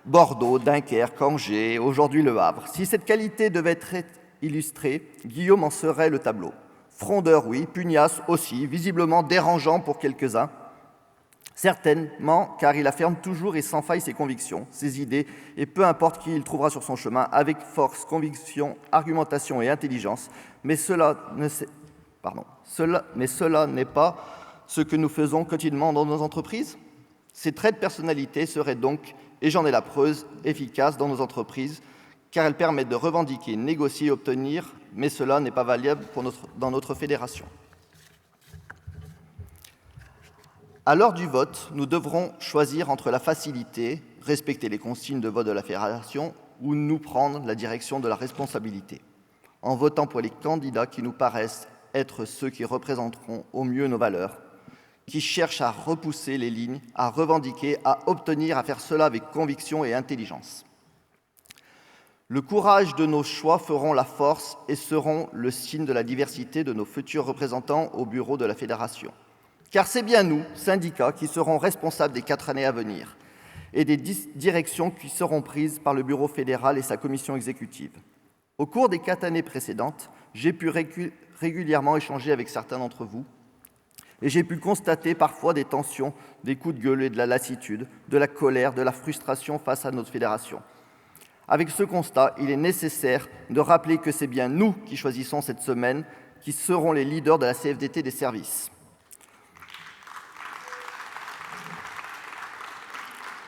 Bordeaux, Dunkerque, Angers, aujourd'hui Le Havre. Si cette qualité devait être illustrée, Guillaume en serait le tableau. Frondeur, oui, pugnace aussi, visiblement dérangeant pour quelques-uns. Certainement, car il affirme toujours et sans faille ses convictions, ses idées, et peu importe qui il trouvera sur son chemin, avec force, conviction, argumentation et intelligence. Mais cela n'est pas ce que nous faisons quotidiennement dans nos entreprises. Ces traits de personnalité seraient donc, et j'en ai la preuve, efficaces dans nos entreprises, car elles permettent de revendiquer, négocier et obtenir, mais cela n'est pas valable dans notre fédération. À l'heure du vote, nous devrons choisir entre la facilité, respecter les consignes de vote de la fédération, ou nous prendre la direction de la responsabilité, en votant pour les candidats qui nous paraissent être ceux qui représenteront au mieux nos valeurs, qui cherchent à repousser les lignes, à revendiquer, à obtenir, à faire cela avec conviction et intelligence. Le courage de nos choix feront la force et seront le signe de la diversité de nos futurs représentants au bureau de la Fédération. Car c'est bien nous, syndicats, qui serons responsables des 4 années à venir et des directions qui seront prises par le bureau fédéral et sa commission exécutive. Au cours des 4 années précédentes, j'ai pu régulièrement échanger avec certains d'entre vous et j'ai pu constater parfois des tensions, des coups de gueule et de la lassitude, de la colère, de la frustration face à notre fédération. Avec ce constat, il est nécessaire de rappeler que c'est bien nous qui choisissons cette semaine, qui serons les leaders de la CFDT des services.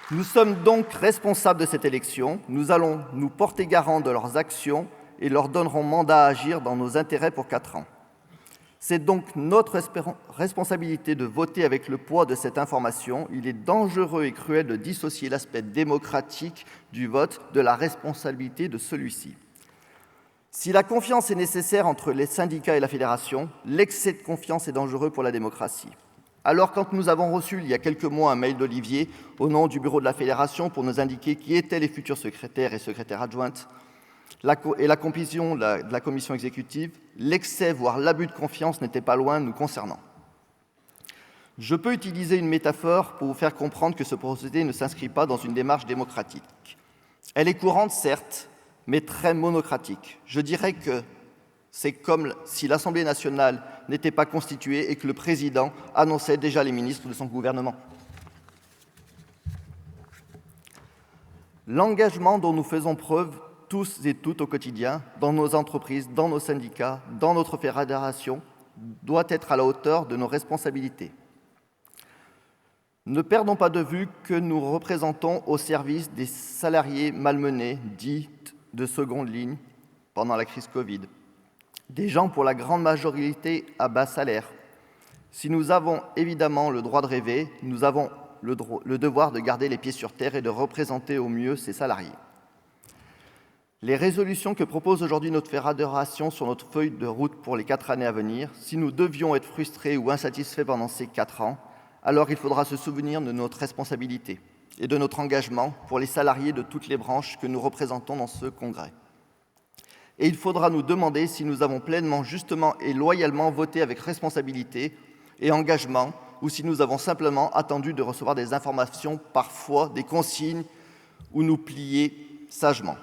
Nous sommes donc responsables de cette élection, nous allons nous porter garant de leurs actions et leur donnerons mandat à agir dans nos intérêts pour 4 ans. C'est donc notre responsabilité de voter avec le poids de cette information. Il est dangereux et cruel de dissocier l'aspect démocratique du vote de la responsabilité de celui-ci. Si la confiance est nécessaire entre les syndicats et la fédération, l'excès de confiance est dangereux pour la démocratie. Alors, quand nous avons reçu il y a quelques mois un mail d'Olivier au nom du bureau de la fédération pour nous indiquer qui étaient les futurs secrétaires et secrétaires adjointes, et la composition de la commission exécutive, l'excès, voire l'abus de confiance n'était pas loin nous concernant. Je peux utiliser une métaphore pour vous faire comprendre que ce procédé ne s'inscrit pas dans une démarche démocratique. Elle est courante, certes, mais très monocratique. Je dirais que c'est comme si l'Assemblée nationale n'était pas constituée et que le président annonçait déjà les ministres de son gouvernement. L'engagement dont nous faisons preuve tous et toutes au quotidien, dans nos entreprises, dans nos syndicats, dans notre fédération, doit être à la hauteur de nos responsabilités. Ne perdons pas de vue que nous représentons au service des salariés malmenés, dits de seconde ligne, pendant la crise Covid. Des gens pour la grande majorité à bas salaire. Si nous avons évidemment le droit de rêver, nous avons le devoir de garder les pieds sur terre et de représenter au mieux ces salariés. Les résolutions que propose aujourd'hui notre fédération sur notre feuille de route pour les 4 années à venir, si nous devions être frustrés ou insatisfaits pendant ces 4 ans, alors il faudra se souvenir de notre responsabilité et de notre engagement pour les salariés de toutes les branches que nous représentons dans ce congrès. Et il faudra nous demander si nous avons pleinement, justement et loyalement voté avec responsabilité et engagement, ou si nous avons simplement attendu de recevoir des informations, parfois des consignes, ou nous plier sagement.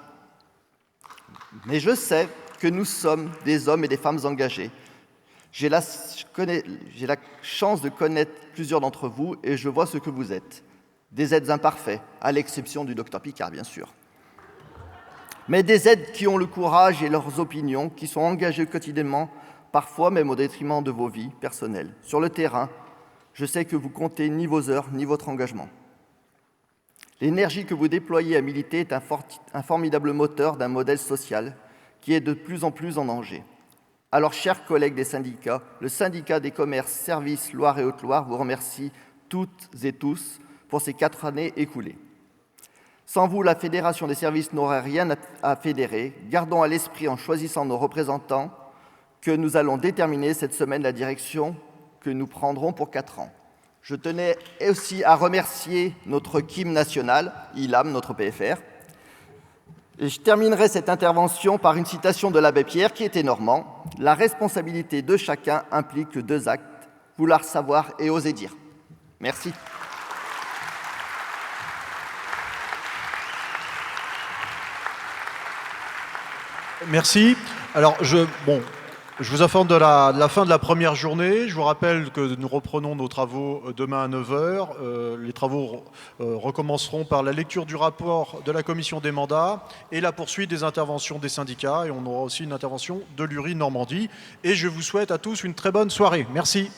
Mais je sais que nous sommes des hommes et des femmes engagés. J'ai la chance de connaître plusieurs d'entre vous et je vois ce que vous êtes. Des êtres imparfaits, à l'exception du docteur Picard, bien sûr. Mais des êtres qui ont le courage et leurs opinions, qui sont engagés quotidiennement, parfois même au détriment de vos vies personnelles. Sur le terrain, je sais que vous comptez ni vos heures, ni votre engagement. L'énergie que vous déployez à militer est un formidable moteur d'un modèle social qui est de plus en plus en danger. Alors, chers collègues des syndicats, le syndicat des commerces Services Loire et Haute-Loire vous remercie toutes et tous pour ces 4 années écoulées. Sans vous, la Fédération des services n'aurait rien à fédérer. Gardons à l'esprit, en choisissant nos représentants, que nous allons déterminer cette semaine la direction que nous prendrons pour 4 ans. Je tenais aussi à remercier notre Kim national, ILAM, notre PFR. Et je terminerai cette intervention par une citation de l'abbé Pierre qui était normand. « La responsabilité de chacun implique 2 actes, vouloir savoir et oser dire. » Merci. Merci. Alors, je vous informe de la fin de la première journée. Je vous rappelle que nous reprenons nos travaux demain à 9 h. Les travaux recommenceront par la lecture du rapport de la commission des mandats et la poursuite des interventions des syndicats. Et on aura aussi une intervention de l'URI Normandie. Et je vous souhaite à tous une très bonne soirée. Merci.